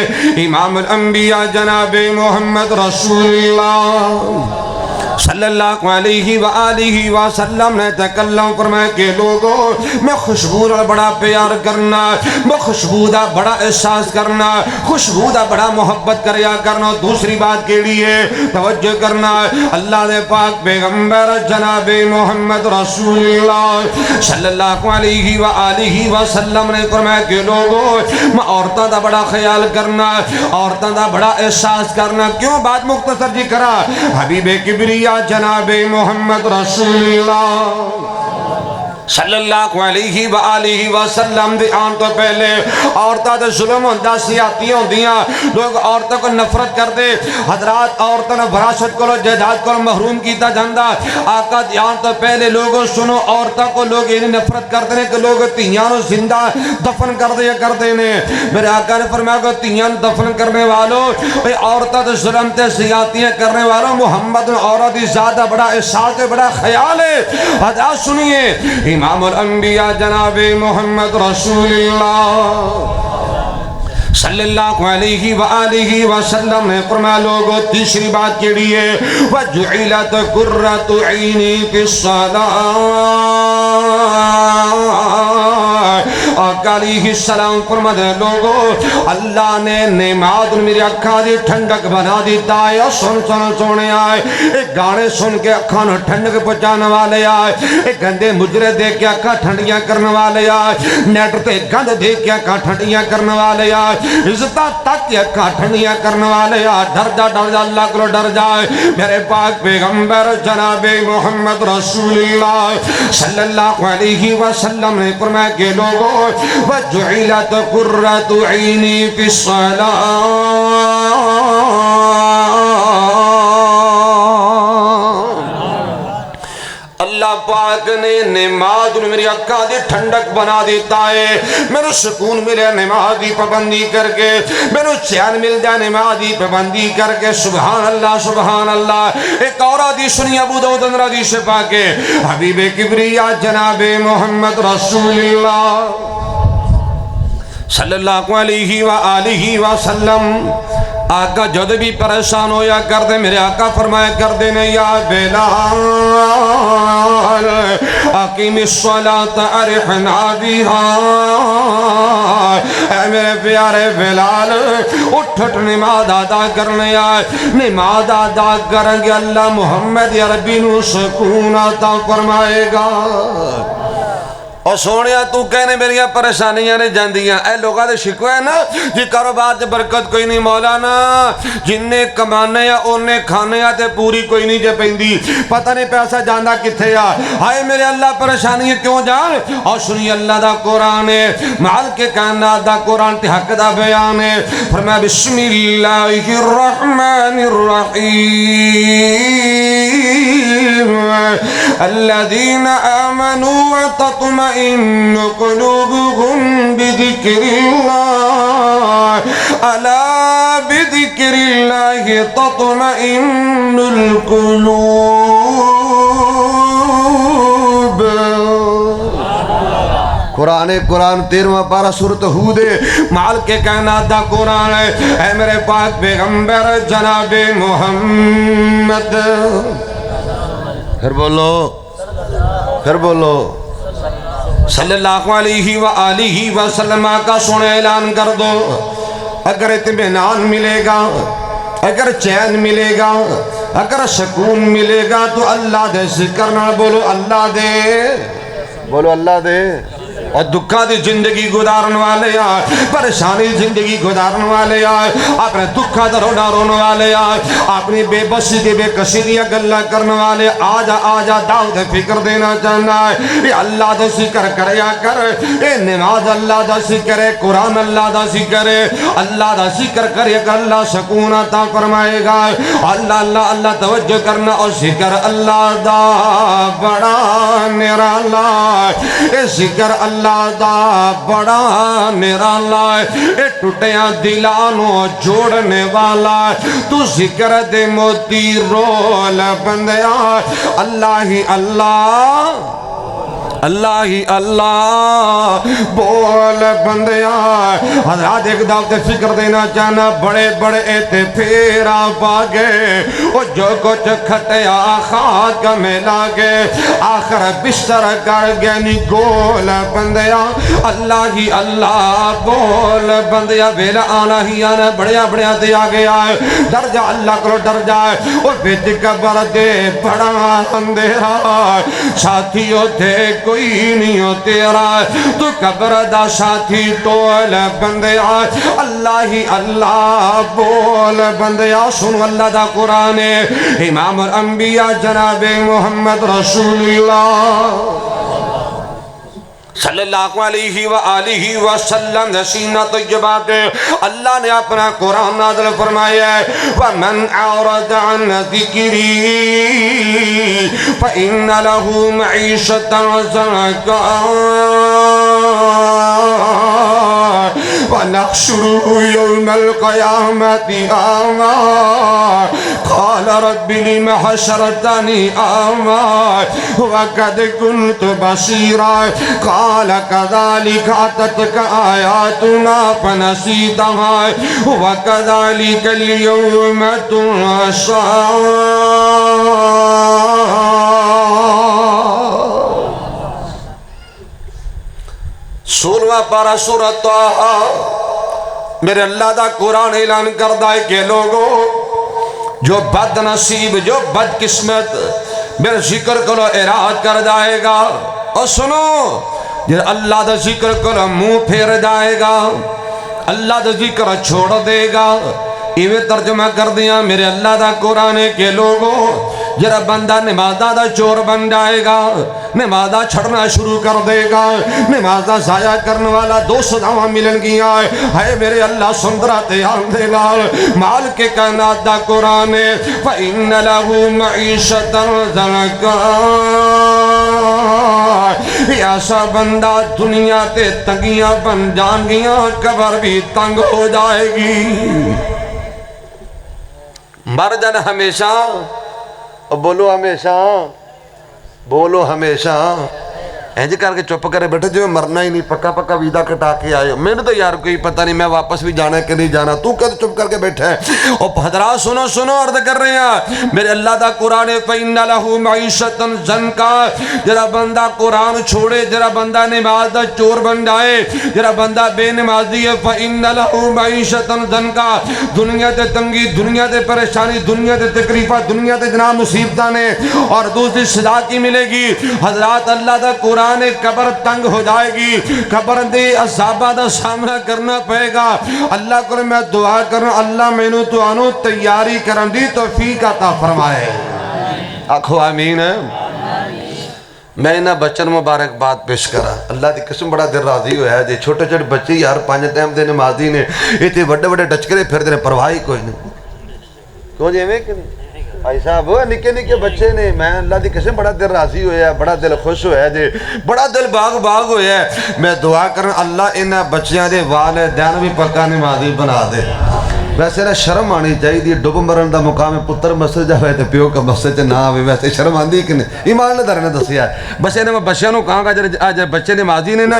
امام الانبیاء جناب محمد رسول اللہ صلی اللہ علیہ وآلہ وسلم نے تکلم فرمائے کہ لوگوں میں خوشبو دا بڑا پیار کرنا میں خوشبو دا بڑا احساس کرنا خوشبو دا بڑا محبت کریا کرنا دوسری بات کے لیے توجہ کرنا اللہ دے پاک پیغمبر جناب محمد رسول اللہ صلی اللہ علیہ وآلہ وسلم نے فرمایا کہ لوگوں میں عورتوں دا بڑا خیال کرنا عورتوں دا بڑا احساس کرنا کیوں بات مختصر جی کرا حبیب کبریا جناب محمد رسول اللہ صلی اللہ علیہ وآلہ وسلم دی آن تو پہلے عورتہ دے ظلم ہوندہ سیاتی ہوندیاں لوگ عورتوں کو نفرت کر دے حضرات عورتوں نے وراثت کو جائیداد کو محروم کیتا جاندہ آقا دی آن تو پہلے لوگوں سنو عورتوں کو لوگ یہ نفرت کرتے ہیں کہ لوگ تیاں نو زندہ دفن کر دیا کرتے ہیں میرے آقا نے فرمایا کہ تیاں دفن کرنے والوں عورتوں دے ظلم تے سیاتیاں کرنے والوں محمد عورت زیادہ بڑا احساس بڑا خیال ہے حضرات سنیے امام الانبیاء جناب محمد رسول اللہ صلی اللہ علیہ وآلہ وسلم نے فرمایا لوگوں تیسری بات کے لیے وَجُعِلَتْ قُرَّةُ عَيْنِي فِي الصَّلَاةِ آقا علیہ السلام فرماتے لوگوں اللہ نے نعمات میری اکھاں دی ٹھنڈک بنا دیتا ہے اور سن سونے آئے ایک گانے سن کے اکھاں ٹھنڈک پہنچانے والے آئے ایک گندے مجرے دیکھ کے اکھاں ٹھنڈیاں کرنے والے آئے نیٹ تے گند دیکھ کے اکھاں ٹھنڈیاں کرنے والے آئے عزتہ تک کے اکھاں ٹھنڈیاں کرنے والے آئے ڈر جا اللہ کو ڈر جائے میرے پاک پیغمبر جناب محمد رسول اللہ صلی اللہ علیہ وسلم نے فرمایا کہ لوگوں وَجُعِلَتْ قُرَّةُ عَيْنِي فِي الصَّلَاةِ اللہ پاک نے نماز میری اکھاں دی ٹھنڈک بنا دیتا ہے، میرے سکون ملے نماز دی پابندی کر کے، میرے چین مل جائے نماز دی پابندی کر کے۔ سبحان اللہ سبحان اللہ۔ ایک اور حدیث سنی ابو داؤد اندر حدیث پاک ہے، حبیب کبریا جناب محمد رسول اللہ صلی اللہ علیہ وآلہ وسلم، آقا جد بھی پریشان ہویا کر دے، میرے آقا فرمایا کر دے نے یا بلال اقیم الصلاة ارحنا بها، اے میرے پیارے بلال اٹھٹ نماز ادا کرنے آئے، نماز ادا کریں گے اللہ محمد عربی نو سکون عطا فرمائے گا۔ اور سونیا تو کہنے میری پریشانیاں نے جاندیاں، اے لوگاں دے شکوے ہیں نا جی کاروبار تے برکت کوئی نہیں مولانا، جن نے کمانے یا انہیں کھانے یا تے پوری کوئی نہیں جے پیندی، پتہ نہیں پیسہ جاندہ کتھے یا، ہائے میرے اللہ پریشانیاں کیوں جان؟ اور سنی اللہ دا قرآن ہے، مال کے کائنات دا قرآن تے حق دا بیان ہے، فرمایا بسم اللہ الرحمن الرحیم الذین آمنوا وتطمئن قلوبهم بذکر اللہ الا بذکر اللہ تطمئن القلوب۔ قرآن 13واں پارہ سورۃ ہود ہے، مال کے کائنات دا قرآن ہے، اے میرے پاک پیغمبر جناب محمد، پھر بولو صلی اللہ علیہ وآلہ وسلم کا سنے اعلان کر دو، اگر اطمینان ملے گا، اگر چین ملے گا، اگر سکون ملے گا تو اللہ دے ذکر نہ بولو اللہ دے، اور دکھا دی زندگی گزارن والے آئے، پریشانی زندگی گزارن والے آئے، اپنے دکھا در رونے والے آئے، اپنی بے بسی دی بے کسی دیا گلہ کرنے والے آجا داؤد فکر دینا چاہنا ہے، اے اللہ دا ذکر کریا کر، اے نماز اللہ دا ذکر ہے، قرآن اللہ دا ذکر ہے، اللہ دا ذکر کرے کہ اللہ سکون عطا فرمائے گا، اللہ توجہ کرنا، اور ذکر اللہ دا بڑا نرالا، اے ذکر اللہ دا بڑا نرالا ہے، اے ٹوٹیاں دلانوں جوڑنے والا ہے، تو ذکر دے موتی رول بندیا، اللہ ہی اللہ اللہ ہی اللہ بول بندیا۔ حضرات ایک دعوت فکر دینا چاہنا، بڑے بڑے ایتے پھیرا پاگے، وہ جو کچھ کھٹیا خاک میں لاگے، آخر بستر کر گینی گول بندیا، اللہ ہی اللہ بول بندیا۔ ویلا آنا ہی آنا، بڑیا دے آگے آئے، درجہ اللہ کرو ڈر جائے، وہ بیت قبر دے بڑا اندھیرا، ساتھیوں تھے کوئی نہیں ہو تیرا، تو قبر دا ساتھی تول بندیا، اللہ ہی اللہ بول بندیا۔ سنو اللہ دا قرآن ہے، امام الانبیاء جناب محمد رسول اللہ صلی اللہ علیہ وآلہ وسلم سینہ طیبات، اللہ نے اپنا قرآن نازل فرمایا ہے، وَمَنْ أَعْرَضَ عَنْ ذِكْرِي فَإِنَّ لَهُ مَعِيشَةً ضَنكًا وَنَحْشُرُهُ يَوْمَ الْقِيَامَةِ أَعْمَى قَالَ رَبِّ لِمَ حَشَرْتَنِي أَعْمَى وَقَدْ كُنْتُ بَصِيرًا قَالَ كَذَلِكَ أَتَتْكَ آيَاتُنَا فَنَسِيتَهَا وَكَذَلِكَ الْيَوْمَ تُنسَى۔ سورہ پارہ سورۃ طٰہٰ، میرے اللہ دا قرآن اعلان کردہ ہے کہ لوگوں جو بد نصیب، جو بد قسمت میرے ذکر کو اعراض کر جائے گا، اور سنو جو اللہ دا ذکر کو منہ پھیر جائے گا، اللہ دا ذکر چھوڑ دے گا، ایویں ترجمہ کر دیا میرے اللہ دا قرآن ہے کہ لوگوں جڑا بندہ نمازاں دا چور بن جائے گا، نمازاں چھڑنا شروع کر دے گا، نمازاں ضائع کرنے والا دو سزاواں ملن گیاں ہے میرے اللہ سندرا تے آندے نال مال کے کائنات دا قرآن ہے فَإِنَّ لَهُ مَعِيشَةً ضَنْكًا ایسا بندہ دنیا تے تنگیاں بن جان گیاں قبر بھی تنگ ہو جائے گی مر جن ہمیشہ بولو ہمیشہ بولو ہمیشہ اینج کر کے چپ کرے بیٹھے جو مرنا ہی نہیں پکا پکا ویدہ کٹا کے آئے ہو میں نے تو یار کوئی پتہ نہیں میں واپس بھی جانا ہے کہ نہیں جانا تو کہتے چپ کر کے بیٹھے اور حضرات سنو سنو عرض کر رہے ہیں میرے اللہ دا قرآن فَإِنَّ لَهُ مَعِيشَةً ضَنْكًا جرا بندہ قرآن چھوڑے جرا بندہ نماز دا چور بن جائے جرا بندہ بے نمازی ہے فَإِنَّ لَهُ مَعِيشَةً ضَنْكًا دنیا تے تنگی دنیا تے پریشانی دنیا تے تکلیفہ دنیا تے جناب مصیبتانے اور دوسری سزا کی ملے گی حضرات اللہ دا قرآن قبر تنگ ہو جائے گی قبر دے عذابہ دا سامنا کرنا پڑے گا اللہ کو میں دعا کروں اللہ میں نو تو آنو تیاری کرن دی توفیق عطا فرمائے آکھو آمین میں نہ بچن مبارک بات پیش کرا اللہ دی قسم بڑا دل راضی ہویا ہے جی چھوٹے چھوٹے بچے یار 5 ٹائم دے نمازی نے اتنے بڑے بڑے ڈچکرے پھر دے پرواہی کوئی نہیں کیوں جی میں کہ نہیں بھائی صاحب نکے نکے بچے نے میں اللہ دی قسم بڑا دل راضی ہویا ہے بڑا دل خوش ہویا ہے جی بڑا دل باغ باغ ہویا ہے میں دعا کروں اللہ انہاں بچیاں دے والدین بھی پکا نمازی بنا دے ویسے نہ شرم آنی چاہیے دی ڈب مرن دا مقام پتر مسجد جا ہوئے تے پیو کا مسجد نہ آوے ویسے شرم آندی کہ نہیں ایمان نے درنے دسیا ہے بچے نے میں بچیاں نو کہاں گا جب بچے نمازی نے نا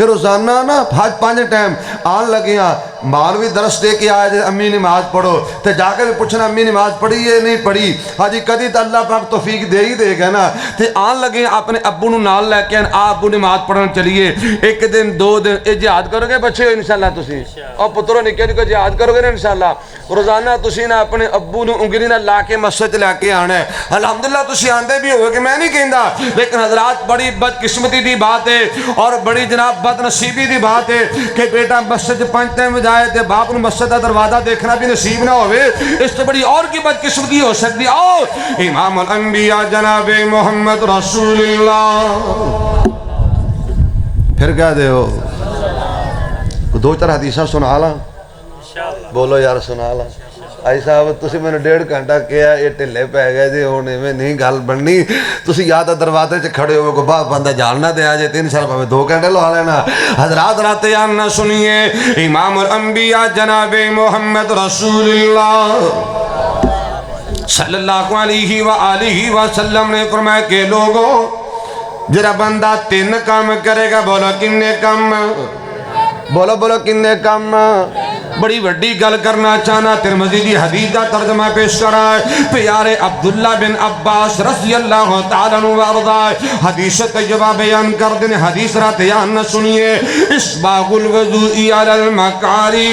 روزانہ نا 5 ٹائم آن لگیاں مالوی درس دے کے آئے امی نماز پڑھو تے جا کے بھی پوچھنا امی نماز پڑھی ہے نہیں پڑھی حاجی کدی تا اللہ پاک توفیق دے ہی دے گا نا تے آن لگے اپنے ابو نو نال لے کے ابو نماز پڑھن چلیے ایک دن 2 دن اے جہاد کرو گے بچے انشاءاللہ تسی اور پترو نکے نکے جہاد کرو گے نا انشاءاللہ روزانہ تسی نا اپنے ابو نو انگلی نہ لا کے مسجد لے کے آنا ہے الحمدللہ تسی آندے بھی ہوئے کہ میں نہیں کہندا لیکن حضرات بڑی بدقسمتی دی بات ہے اور بڑی جناب بد نصیبی دی بات ہے کہ بیٹا مسجد 5 ٹائم جائے تے باپ نو مسجد دا دروازہ دیکھنا بھی نصیب نہ ہوئے اس سے بڑی اور کی بدقسمتی ہو سکتی اور امام الانبیاء جناب محمد رسول اللہ پھر کہہ دے ہو 2-4 حدیثہ سنا لا بولو یار سنا لا آئی صاحب تسی میں نے 1.5 گھنٹہ کیا یہ ٹھلے پہ گئے جی ہونے میں نہیں گل بننی تسی یاد دروازے چ کھڑے ہوئے کو بعد بندہ جاننا دے آجے 3 سال پہ 2 گھنٹے لو لینا حضرات رات جاننا سنیے امام الانبیاء جناب محمد رسول اللہ صلی اللہ علیہ وآلہ وسلم نے فرمایا کہ لوگوں جرا بندہ 3 کام کرے گا بولو کنے کام بولو بولو کنے کام بڑی وڈی گل کرنا چاہنا ترمذی دی حدیث دا ترجمہ پیش کرا ہے پیارے عبداللہ بن عباس رضی اللہ تعالیٰ عنہ وارضا حدیث طیبہ بیان کر دیں حدیث رات یان نہ سنیے اسباغ الوضوء علی المکارہ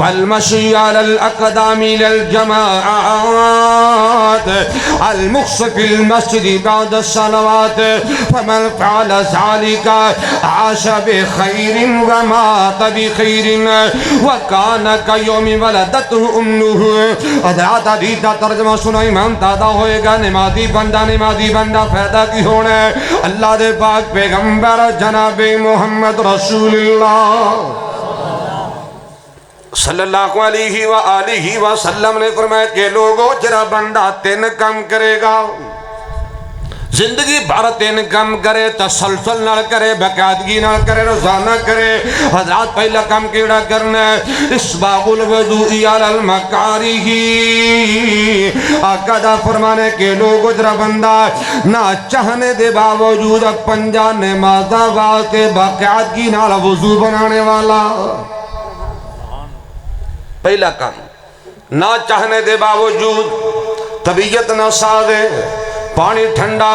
والمشی علی الاقدام للجماعات المخص فی المسجد بعد الصلوات فمن فعل ذلك عاش بخیر ومات بخیر وکان کیوم ولدته امه حضرات حدیث دا ترجمہ سنا ایمان دادا ہوئے گا نمازی بندہ فائدہ کی ہونا ہے اللہ دے پاک پیغمبر جناب محمد رسول اللہ صلی اللہ علیہ وآلہ وسلم نے فرمایا کہ لوگوں جرا بندہ 3 کام کرے گا زندگی بھر 3 کام کرے تسلسل نہ کرے باقاعدگی نہ کرے روزانہ کرے حضرات پہلا کام کیڑا کرنا ہے اسباغ الوضوء علی المکارہ آقا دا فرمانے کے لوگ جرا بندہ نہ چاہنے دے باوجود 5 نمازاں واسطے باقاعدگی نال وضو بنانے والا پہلا کام نہ چاہنے دے باوجود طبیعت نہ سازے پانی ٹھنڈا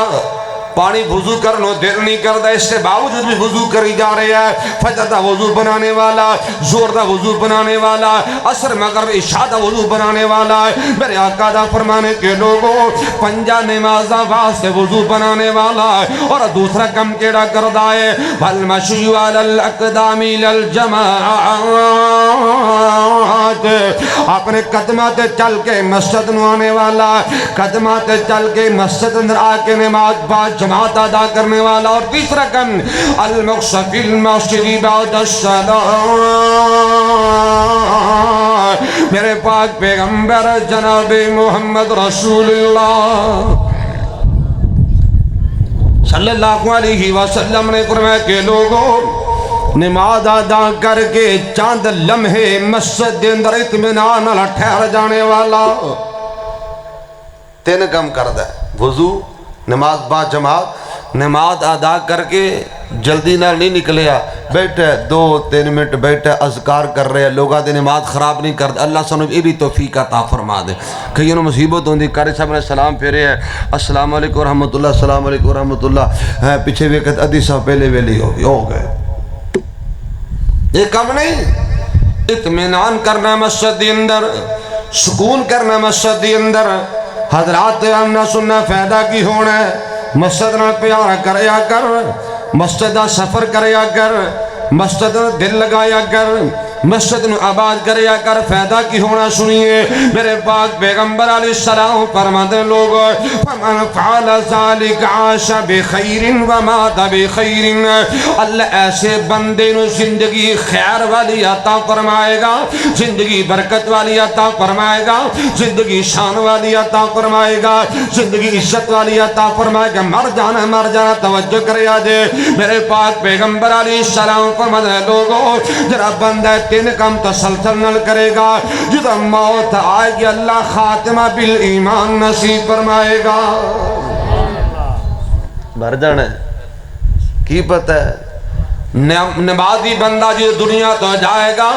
پانی وضو کرنو دل نہیں کردا، اس کے باوجود بھی وضو کری جا رہے ہیں۔ فجر دا وضو بنانے والا، زور دا وضو بنانے والا، عصر مغرب عشاء دا وضو بنانے والا، میرے آقا دا فرمانے کے لوگوں پنجا نمازاں واسطے وضو بنانے والا، اور دوسرا کم کیڑا کردا ہے والمشی علی الاقدام الی الجماعات، اپنے قدمات چل کے مسجد نو آنے والا، قدمات چل کے مسجد اندر آ کے نماز با جماعت ادا کرنے والا، اور تیسرا کم المقص فی المسجد بعد الصلاۃ، میرے پاک پیغمبر جناب محمد رسول اللہ صلی اللہ علیہ وسلم نے فرمایا کہ لوگوں نماز ادا کر کے چاند لمحے مسجد دے اندر اطمینان نال ٹھہر جانے والا 3 کم کردا ہے، وضو، نماز با جماعت، نماز ادا کر کے جلدی نال نہیں نکلیا، بیٹھے 2-3 منٹ بیٹھے اذکار کر رہے ہیں، لوگاں دی نماز خراب نہیں کرتے۔ اللہ سانوں یہ بھی توفیق عطا فرما دے۔ کئیوں مصیبت ہوندی، قاری صاحب نے سلام پھیرے ہے، السلام علیکم ورحمۃ اللہ، السلام علیکم ورحمۃ اللہ، پیچھے وقت ادھی صاحب پہلے ویلی ہو گئے۔ یہ کم نہیں، اطمینان کرنا مسجد دی اندر، سکون کرنا مسجد دی اندر۔ حضرات آمنا سننا فائدہ کی ہونا ہے، مسجد نہ پیارا کریا کر، مسجد دا سفر کریا کر، مسجد دل لگایا کر، مسجد نو آباد کریا کر، فائدہ کی ہونا سنیے۔ میرے پاک پیغمبر علیہ السلام فرماتے لوگوں فمن فعل ذلك عاش بخیر ومات بخیر، اللہ ایسے بندے نو زندگی خیر والی عطا فرمائے گا، زندگی برکت والی عطا فرمائے گا، زندگی شان والی عطا فرمائے گا، زندگی عزت والی عطا فرمائے گا۔ مر جانا توجہ کریا دے۔ میرے پاک پیغمبر علیہ السلام فرماتے لوگوں جرا بندہ 3 کم تسلسل نل کرے گا، جب موت آئے گی اللہ خاتمہ بالایمان نصیب فرمائے گا۔ بھر جانا ہے کی پتہ ہے، نمازی بندہ جو دنیا تو جائے گا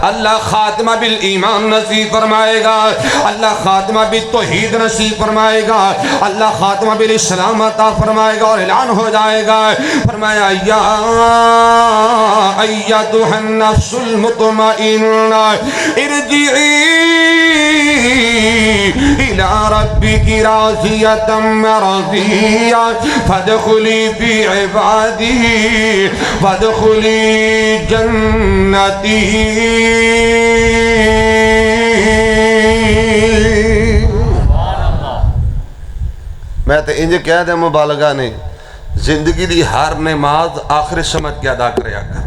اللہ خاتمہ بالایمان نصیب فرمائے گا، اللہ خاتمہ بالتوحید نصیب فرمائے گا، اللہ خاتمہ بالاسلام عطا فرمائے گا، اور اعلان ہو جائے گا۔ فرمایا یا ایتھا النفس المطمئنہ ارجعی الی ربک راضیۃ مرضیہ فادخلی فی عبادی وادخلی جنتی۔ میں تو انج کہہ دے مبالغہ نہیں، زندگی دی ہر نماز آخر سمجھ کے ادا کریا کر۔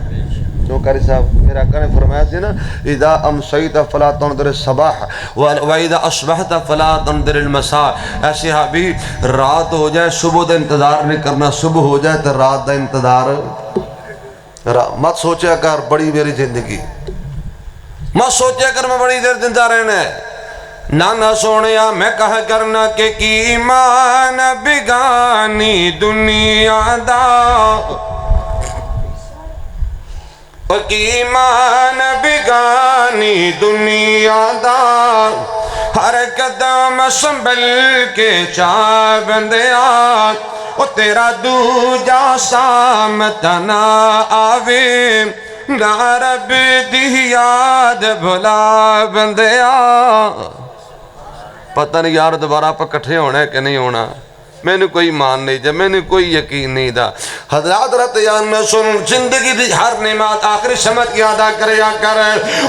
جو قاری صاحب میرے آقا نے فرمایا تھی نا اذا امسیت فلا تنظر الصباح واذا اصبحت فلا تنظر المساء، ایسے بھی رات ہو جائے صبح دا انتظار نہیں کرنا، صبح ہو جائے تو رات دا انتظار مت سوچیا کر بڑی میری زندگی، مت سوچیا کر میں بڑی دیر زندہ رہنا ہے۔ نانا سونیا میں کہا کرنا کہ کی ایمان بگانی دنیا دا، کی ایمان بگانی دنیا دا، ہر قدم سنبھل کے چاہ بندیا، او تیرا دوجا سامت نہ آوے، نہ رب دی یاد بھلا بندیا۔ پتہ نہیں یار دوبارہ آپ کٹھے ہونا ہے کہ نہیں ہونا، میں نے کوئی مان نہیں جا، میں نے کوئی یقین نہیں دا۔ حضرات رتیان میں سن زندگی دی ہر نعمت آخری سمجھ کی ادا کریا کر،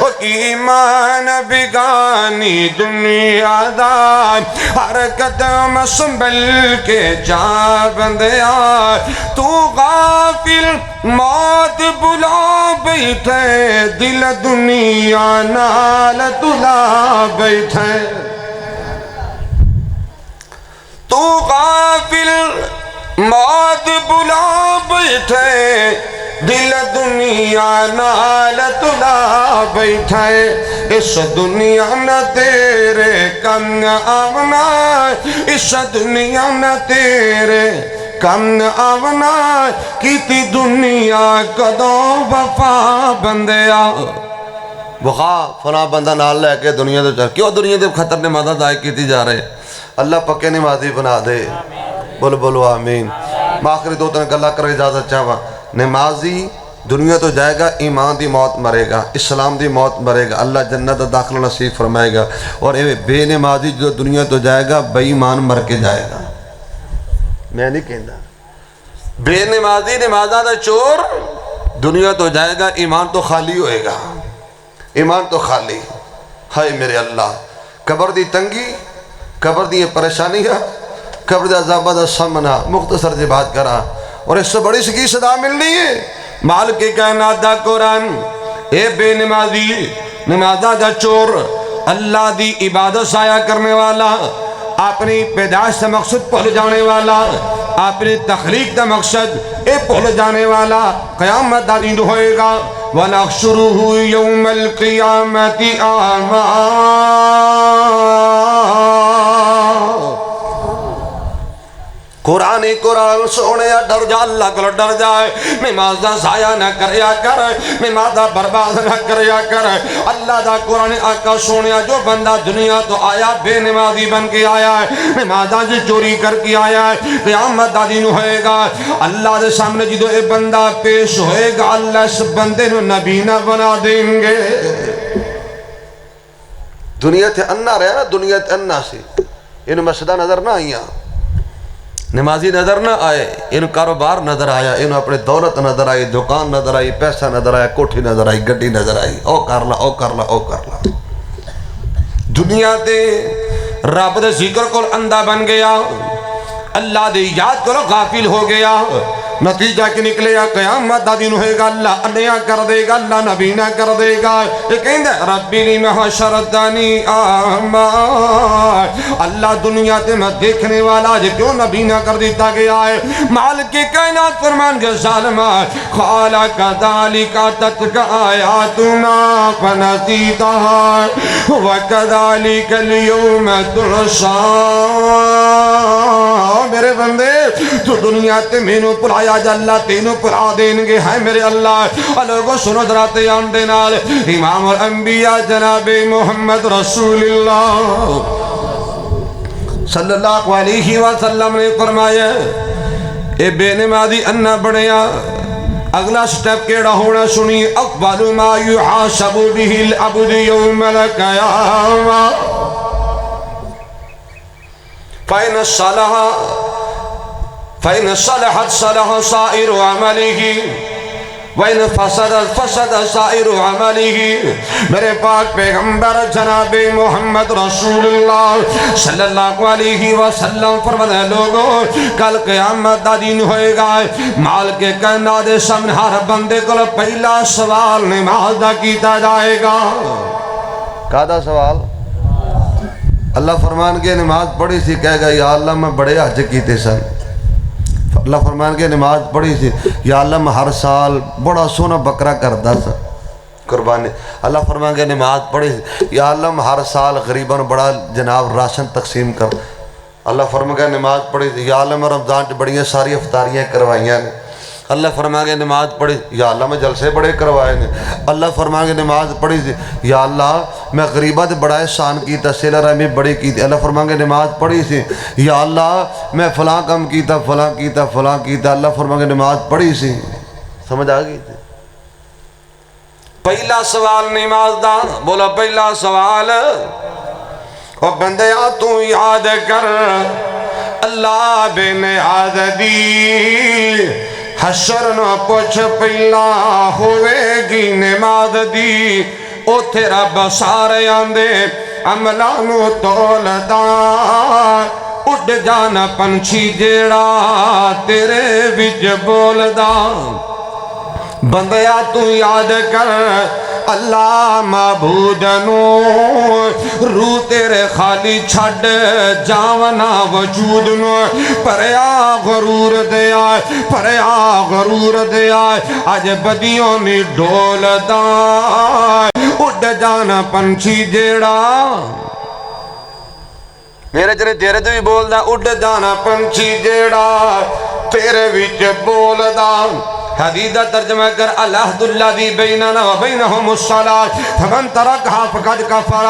او کی ایمان بگانی دنیا دا، ہر قدم سنبھل کے جا بندیا، تو غافل موت بلا بیٹھے، دل دنیا نال تلا بیٹھے، تو غافل موت بلا بیٹھے، دل دنیا نال تلا بیٹھے، اس دنیا نہ تیرے کم آونا، اس دنیا نہ تیرے کم آونا، کیتی دنیا کدوں وفا بندیا۔ وفا فلاں بندہ نال لے کے دنیا تو چل، کیوں دنیا دے خطر نے مدد آئے کیتی جا رہے، اللہ پکے نمازی بنا دے، بولو آمین۔ میں آخری دو تین گلا کر اجازت چاہوا نمازی دنیا تو جائے گا ایمان دی موت مرے گا اسلام دی موت مرے گا اللہ جنت داخل نصیب فرمائے گا اور بے نمازی جو دنیا تو جائے گا بے ایمان مر کے جائے گا میں نہیں کہنا بے نمازی نمازہ دا چور دنیا تو جائے گا ایمان تو خالی ہوئے گا ایمان تو خالی ہائے میرے اللہ قبر دی تنگی قبر دی پریشانی ہے قبر دا عذاب دا سامنا مختصر سے بات کرا اور اس سے بڑی سکی صدا ملنی ہے مالک کائنات دا قرآن اے بے نمازی نمازہ دا چور اللہ دی عبادت سایہ کرنے والا اپنی پیدائش سے مقصد پہل جانے والا اپنی تخلیق دا مقصد اے پہل جانے والا قیامت دا دن ہوئے گا وَنَحْشُرُهُ يَوْمَ الْقِيَامَةِ أَعْمَى قرآن سونے ڈر جا اللہ کو ڈر جائے نماز دا ضائع نہ کریا کر نماز دا برباد نہ کریا کر اللہ دا قرآن آقا سونے جو بندہ دنیا تو آیا بے نمازی بن کے آیا ہے نمازاں سے چوری کر کے آیا ہے قیامت دا دن ہوئے گا اللہ دے سامنے جدو اے بندہ پیش ہوئے گا اللہ اس بندے نو نبی نہ بنا دیں گے دنیا تھے انہ رہے نا دنیا تھے انہ سے انہوں مسجدہ نظر نہ آئیاں نمازی نظر نہ آئے انہوں کاروبار نظر آیا انہوں اپنے دولت نظر آئی دکان نظر آئی پیسہ نظر آیا کوٹھی نظر آئی گڈی نظر آئی او کر لا او کر لا او کر لا دنیا دے رب دے ذکر کو اندھا بن گیا اللہ دے یاد کرو غافل ہو گیا نتیجہ کی نکلے یا قیامت دا دن ہوئے گا اللہ انیا کر دے گا اللہ نبی نہ کر دے گا یہ کہیں دے ربی لی محشرتانی آما اللہ دنیا تے میں دیکھنے والا جے کیوں نبی نہ کر دیتا گیا ہے مالک کائنات فرمان کے ظالمہ خالا کذالک تتک آیاتنا فنسیتا وکذالک اليوم تنسا میرے بندے تو دنیا تے میں نو پلایا جا اللہ تینوں پر آدین گے ہیں میرے اللہ لوگوں سنو دراتے آندے نال امام الانبیاء جناب محمد رسول اللہ صلی اللہ علیہ وسلم نے فرمایا اے بے نمازی انہ بڑھیا اگلا سٹیپ کیڑا ہونا سنی اقبال ما یحاسب به العبد یوم القیامہ فَإِنَ الصَّلَحَ فَإِنَ صَلَحَتْ صَلَحَ سَائِرُ عَمَلِهِ وَإِنَ فَسَدَتْ فَسَدَ سَائِرُ عَمَلِهِ میرے پاک پیغمبر جناب محمد رسول اللہ صلی اللہ علیہ وسلم فرماتے لوگوں کل قیامت دا دن ہوئے گا مال کے کائنات دے سامنے ہر بندے کو پہلا سوال نماز دا کیتا جائے گا کہا سوال اللہ فرمان کے نماز پڑھی سی کہے گا یا اللہ میں بڑے حج کیتے سن اللہ فرمان کے نماز پڑھی سی یا اللہ میں ہر سال بڑا سونا بکرا کردا سا قربانی اللہ فرمان کے نماز پڑھی سی یا اللہ میں ہر سال غریباں بڑا جناب راشن تقسیم کر اللہ فرمان کے نماز پڑھی سی یا اللہ میں رمضان چ بڑیاں ساری افطاریاں کروائیاں نے اللہ فرما کے نماز پڑھی یا اللہ میں جلسے بڑے کروائے نے اللہ فرما کے نماز پڑھی تھی یا اللہ میں غریبت بڑا احسان کیتا سیلہ رحمی بڑی کی تھی اللہ فرما کے نماز پڑھی تھی یا اللہ میں فلاں کم کیتا فلاں کیتا فلاں کیتا اللہ فرما کے نماز پڑھی سی سمجھ آگئی تھی پہلا سوال نماز دا بولا پہلا سوال اور بندیا تو یاد کر اللہ بے نیاز دی حشر نہ پوچھ پہلا ہوئے گی نماز دی او تیرا بسارے آندے عملانو تولدا اڈ جانا پنچھی جیڑا تیرے وچ بولدا بندیا تو یاد کر اللہ معبود نو روح تیرے خالی چھڑ جاونا وجود نو پریا غرور دیا پریا غرور دیا آج بدیوں نے ڈول دا اڈ جانا پنچھی جیڑا میرے جنے تیرے تو بھی بول دا اڈ جانا پنچھی جیڑا تیرے وچ بول دا حدیث ترجمہ کر العہد الذی بیننا و بینہم الصلاۃ فمن ترکھا فقد کفر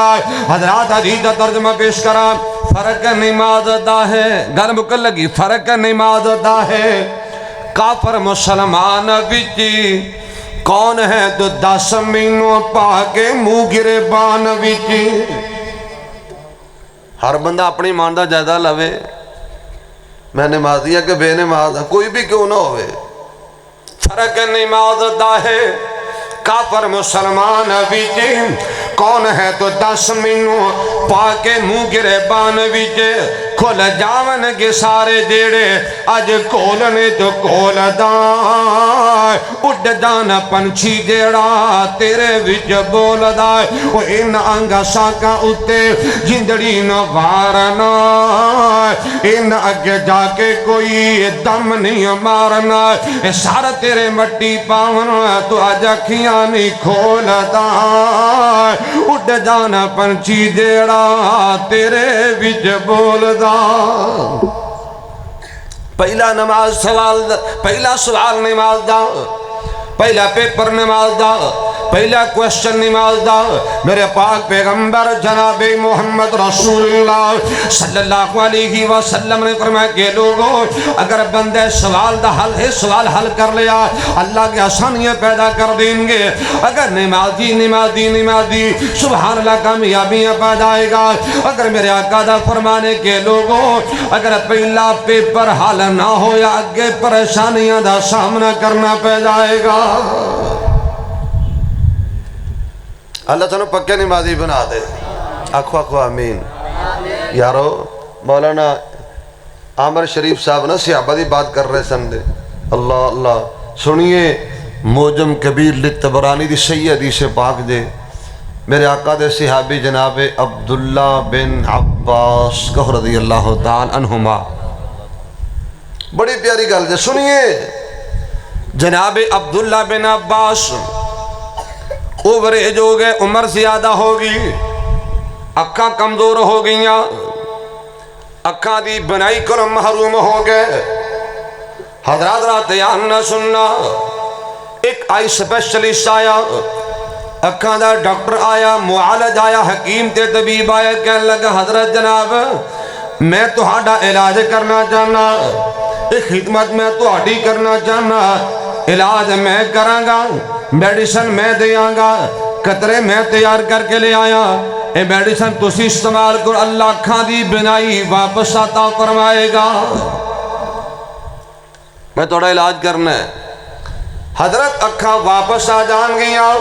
حضرات حدیث ترجمہ پیش کرا فرق نماز دا ہے گل مکل لگی فرق نماز دا ہے کافر مسلمان وچ کون ہے تو 10 مہینوں پا کے منہ گربان وچ. ہر بندہ اپنی ایمان دا جائزہ لوے. میں نمازی ہے کہ بے نماز ہے کوئی بھی کیوں نہ ہوئے, فرق نماز دا ہے. کافر مسلمان وچ کون ہے تو 10 مہینوں پا کے منہ گربان وچ کھل جاون گے سارے جیڑے اج کھولنے تو کھول دائے. اڈ جانا پنچھی جیڑا تیرے وچ بول دائے. وہ ان انگا ساکا اتے جندڑی نہ وارنا, ان اگے جا کے کوئی دم نہیں مارنا. سارا تیرے مٹی پاونا تو اج اکھیاں نہیں کھول دائے. اڈ جانا پنچھی جیڑا تیرے وچ بول دا. پہلا نماز سوال دا, پہلا سوال نماز دا, پہلا پیپر نماز دا, پہلا کوشچن نماز دا. میرے پاک پیغمبر جناب محمد رسول اللہ صلی اللہ علیہ وسلم نے فرمایا کہ لوگوں اگر بندے سوال دا حل ہے سوال حل کر لیا اللہ کے آسانیاں پیدا کر دیں گے. اگر نمازی سبحان اللہ کامیابیاں پیدائے گا. اگر میرے آقا دا فرمانے کے لوگوں اگر پہلا پیپر حل نہ ہو یا اگے پریشانیاں دا سامنا کرنا پہ جائے گا. اللہ تعالیٰ پکے نمازی بنا دے. آخو آمین. یارو مولانا عامر شریف صاحب نا صحابہ دی بات کر رہے سن دے. اللہ اللہ سنیے موجم کبیر لطبرانی دی صحیح حدیث پاک دے. میرے آقا دے صحابی جناب عبداللہ بن عباس کہ رضی اللہ تعالی عنہما, بڑی پیاری گل دے سنیے. جناب عبداللہ بن عباس اوور ایج ہو گئے, عمر زیادہ ہوگی, اکھاں کمزور ہو گئیاں, اکھاں دی بنائی کرو محروم ہو گئے. حضرات رات یان نہ سننا, ایک آئی سپیشلسٹ آیا, اکھاں دا ڈاکٹر آیا, معالج آیا, حکیم تے طبیب آیا. کہنے لگا حضرت جناب میں تہاڈا علاج کرنا چاہنا, ایک خدمت میں تہاڈی کرنا چاہنا. علاج میں کرانگا, میڈیسن میں دیاں گا, قطرے میں تیار کر کے لے آیا. اے میڈیسن تسی استعمال کر, اللہ اکھاں دی بنائی واپس عطا فرمائے گا. میں تھوڑا علاج کرنا ہے. حضرت اکھاں واپس آ جان گیا,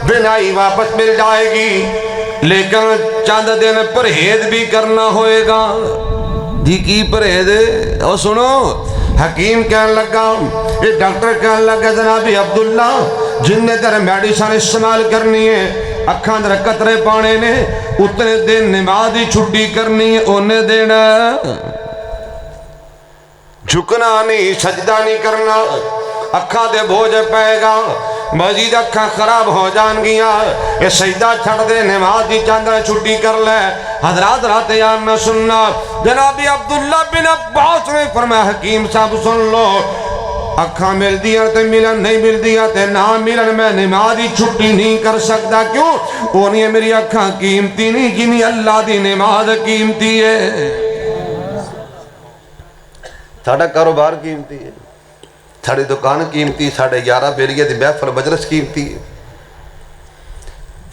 بنائی واپس مل جائے گی, لیکن چند دن پرہیز بھی کرنا ہوئے گا. جی کی پرہیز ہے؟ اور سنو حکیم کہنے لگا, یہ ڈاکٹر کہنے لگا جناب عبداللہ جننے تیرے میڈیسن استعمال کرنی ہے, اکھاں در قطرے پانے نے, اتنے دن نمازی چھٹی کرنی ہے, انہیں دینا جھکنا نہیں, سجدہ نہیں کرنا. اکھاں دے بوجھ پائے گا, مزید اکھاں خراب ہو جان گیا. یہ سجدہ چھڑ دے, نمازی چاندہ چھٹی کر لے. حضرات رات یان نہ سننا, جناب عبداللہ بن عباس نے فرمایا حکیم صاحب سن لو, اکھاں مل دیا تے ملن, نہیں مل دیا تے نہ ملن, میں نمازی چھٹی نہیں کر سکتا. کیوں؟ انہیں میری اکھاں قیمتی نہیں, جنہیں اللہ دی نماز قیمتی ہے. ساڑھا کاروبار قیمتی ہے, ساڑھے دکان قیمتی, ساڑھے 11 بیریے دی محفل مجلس قیمتی ہے.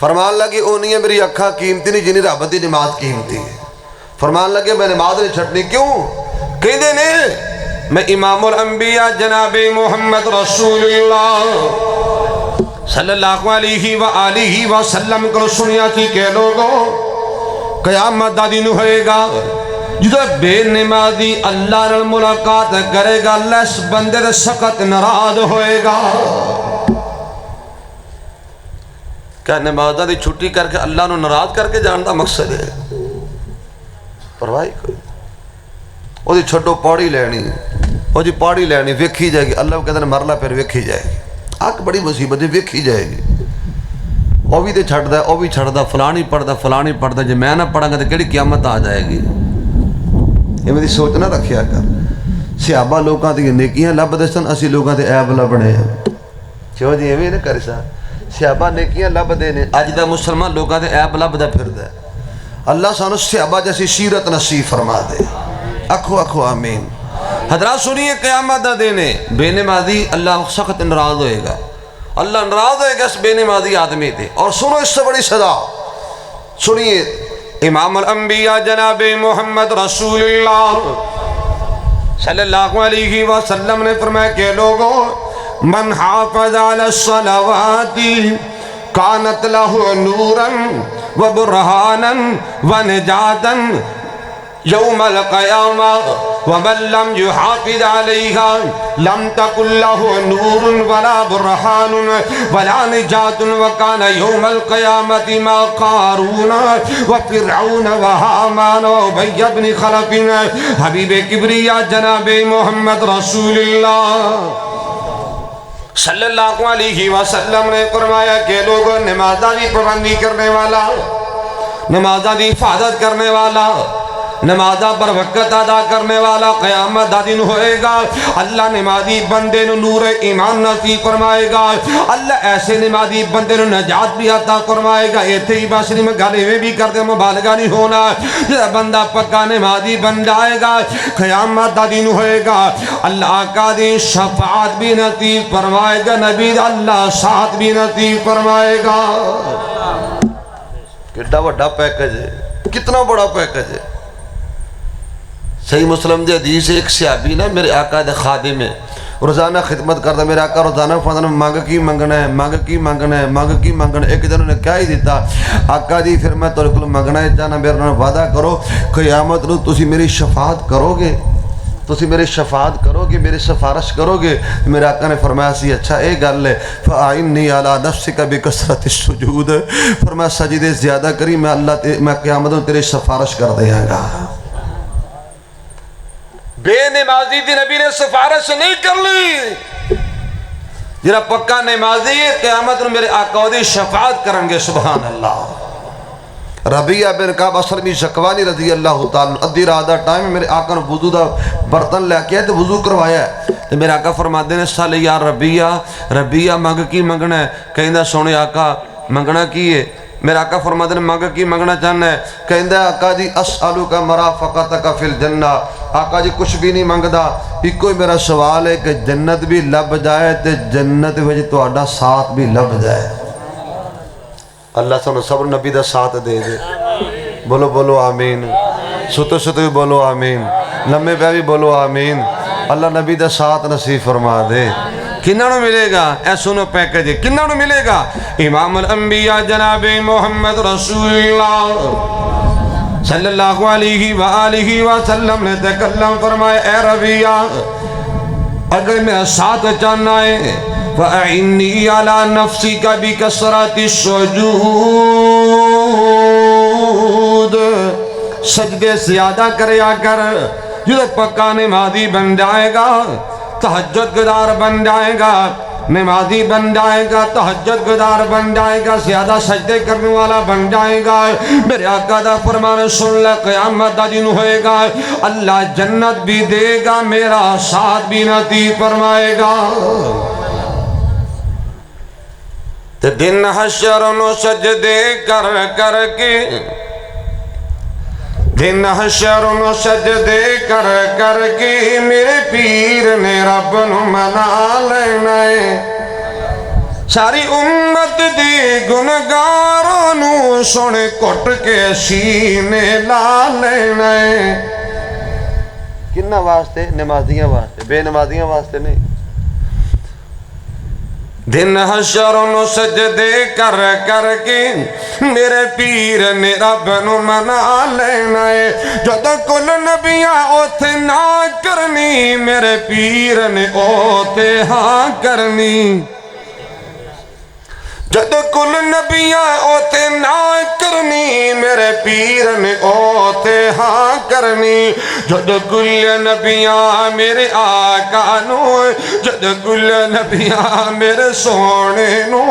فرمان لگے انہیں میری اکھاں قیمتی نہیں, جنہیں رب دی نماز قیمتی ہے. فرمان لگے میں نماز نہیں چھٹنی. کیوں؟ کہیں دے نہیں, میں امام الانبیاء جناب محمد رسول اللہ صلی اللہ علیہ وآلہ وسلم کو سنیا تھی کہ لوگوں قیامت دا دن ہوئے گا جدو بے نمازی اللہ نے ملاقات کرے گا, اللہ اس بندے دے سخت ناراض ہوئے گا. کیا نمازہ دی چھٹی کر کے اللہ نے ناراض کر کے جانتا مقصد ہے؟ پرواہی کوئی وہ دی چھٹو پاڑی لینی, وہ جی پاڑی لینی ویکھی جائے گی. اللہ کہتے ہیں مرلہ پھر ویکھی جائے گی. آنکھ بڑی مصیبت ہے, ویکھی جائے گی. وہ بھی تے چھڑ دا, وہ بھی چھڑ دا, فلانی پڑھ دا, جی میں نہ پڑھا گا تو کیڑی قیامت آ جائے گی. یہ میری سوچ نہ رکھیا کر. صحابہ لوگاں دی نیکیاں لب دے سن, اسی لوگاں دے عیب لبنے ہیں. کیوں جی ایویں نہ کر سا, صحابہ نیکیاں لب دے نے, اج دا مسلمان لوگاں دے عیب لب دا پھر دے. اللہ سانو صحابہ جیسی سیرت نصیب فرما دے. اکھو آمین. حضرات سنیے قیامت دا دینے بے نمازی اللہ سخت ناراض ہوئے گا، اللہ ناراض ہوئے گا اس بے نمازی آدمی تھے۔ اور سنو اس سے بڑی سزا سنیے، امام الانبیاء جناب محمد رسول اللہ صلی اللہ علیہ وسلم نے فرمایا کہ لوگوں من حافظ علی الصلوات کانت لہ نورا و برہانا و نجاتا یوم القیامہ ومن لم يحافظ عليها لم تكن له نور ولا برهان ولا نجاة وكان يوم القيامة مع قارون وفرعون وهامان وأبي بن خلف حبیب کبریا جناب محمد رسول اللہ صلی اللہ علیہ وسلم نے فرمایا کہ لوگوں نمازہ دی پابندی کرنے والا، نمازہ دی حفاظت کرنے والا، نمازہ پر وقت ادا کرنے والا قیامت دا دن ہوئے گا، اللہ نمازی بندے نو نور ایمان نصیب فرمائے گا، اللہ ایسے نمازی بندے نو نجات بھی عطا فرمائے گا۔ ایتھے ہی باشری میں گالے میں بھی کرتے مبالغہ نہیں ہونا، یہ بندہ پکا نمازی بن جائے گا، قیامت دا دن ہوئے گا، اللہ کا دن شفاعت بھی نصیب فرمائے گا، نبی اللہ ساتھ بھی نصیب فرمائے گا۔ کتنا بڑا پیکج ہے، کتنا بڑا پیکج ہے۔ صحیح مسلم دے حدیث ایک صحابی نا میرے آقا دے خادم ہے، روزانہ خدمت کرتا، میرے آقا روزانہ فرماتا مانگ کی منگنا ہے، مانگ کی منگنا ہے، مانگ کی منگنا ہے۔ ایک دن انہوں نے کیا ہی دیتا، آقا دی پھر میں تورے کل منگنا ہے چاہنا، میرے انہوں نے وعدہ کرو قیامت نو تسی میری شفاعت کرو گے، تسی میری شفاعت کرو گے، میری سفارش کرو گے۔ میرے آقا نے فرمایا سی اچھا ایک گل ہے، فَأَعِنِّي عَلَىٰ نَفْسِكَ بِكَثْرَةِ السُّجُودِ، فرمایا سجدے زیادہ کری میں قیامت نو تیری سفارش کر دیاں گا۔ بے نمازی دی نبی نے سفارش نہیں کر لی، جنہا پکا نمازی قیامت میں میرے آقا دی شفاعت کریں گے، سبحان اللہ۔ ربیعہ بن کعب اسلمی شکوانی رضی اللہ تعالیٰ ادھی رات دا ٹائم میرے آقا نے وضو دا برتن لے کے تو وضو کروایا ہے، تو میرے آقا فرماتے ہیں سالے یا ربیعہ مانگ کی منگنا ہے، کہیں دا سونے آقا منگنا کی ہے؟ میرا آقا فرماتے ہیں مانگ کی منگنا چاہنا ہے، کہیں دا آقا جی اسألوک مرافقتک فی الجنہ، آقا جی کچھ بھی نہیں منگدا، ایک کوئی میرا سوال ہے کہ جنت بھی لب جائے تے جنت وجہ تو آڈا ساتھ بھی لب جائے۔ اللہ سنو سب نبی دا ساتھ دے دے، بولو بولو آمین، ستو ستو بھی بولو آمین، لمحے پہ بھی بولو آمین، اللہ نبی دا ساتھ نصیب فرما دے۔ کنہاں نو ملے گا؟ اے سنو پیکج کنہاں نو ملے گا؟ امام الانبیاء جناب محمد رسول اللہ صلی اللہ علیہ وآلہ وسلم نے تکلم فرمائے اے ربیعہ اگر میرا ساتھ چاہنا ہے فَأَعِنِّي عَلَىٰ نَفْسِكَ بِكَثْرَةِ السُّجُودِ، سجدے زیادہ کریا کر، جو پکا نمازی بن جائے گا، تہجد گزار بن جائے گا، نمازی بن جائے گا، تہجد گزار بن جائے گا، زیادہ سجدے کرنے والا بن جائے گا۔ میرے آقا دا فرمان سن لے، قیامت دا دن ہوئے گا، اللہ جنت بھی دے گا، میرا ساتھ بھی نصیب فرمائے گا۔ تے دن حشر نو سجدے کر کر کے، دن حشر نو سجدے کر کر کے میرے پیر نے رب نو منا لینا ہے، ساری امت دی گنگاروں نو سن کٹ کے سینے لا لینا ہے۔ کنہ واسطے؟ نمازیاں واسطے، بے نمازیاں واسطے نہیں۔ دن حشر نو سجدے کر کر کے میرے پیر نے رب نو منا لینا ہے، جد کل نبیاں اوتھے نہ کرنی میرے پیر نے اوتھے ہاں کرنی، جد کل نبیاں اوتھے نہ کرنی میرے پیر نے اوتھے ہاں کرنی، جد کل نبیاں میرے آقا نو، جد کل نبیاں میرے سونے نو،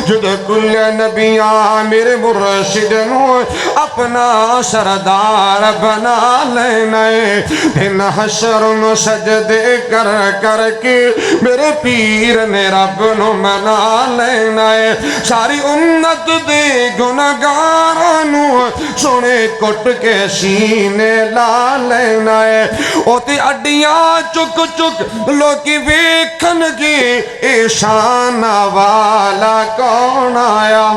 جد کل نبیاں میرے مرشد نو اپنا سردار بنا لینا ہے۔ دن حشر نو سجدے کر کر کے میرے پیر نے رب نو منا لینا ہے، ساری امت دے گناہگارانو سونے کٹ کے سینے لا لینا ہے اوتے اڈیاں چک چک لوکی ویکھن گے اے شان والا کون آیا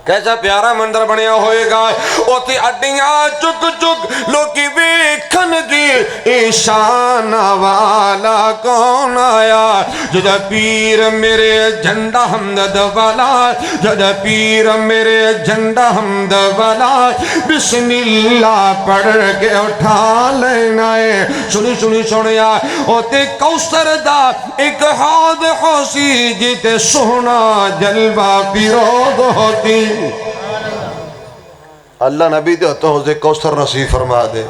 کیسا پیارا منظر بنیا ہوئے گا اوتے اڈیاں چک چک لوکی ویکھن گے اے شان والا کون آیا جدہ پیر میرے جھنڈا حمد والا جدہ پیر میرے جھنڈا حمد والا بسم اللہ پڑھ کے اٹھا لینا ہے سنی سنی سنیا اوتے کوثر دا ایک حوض خوشی جیتے سونا جلوہ پیروز ہوتی اللہ نبی دے ہوتا حوض کوثر نصیب فرما دے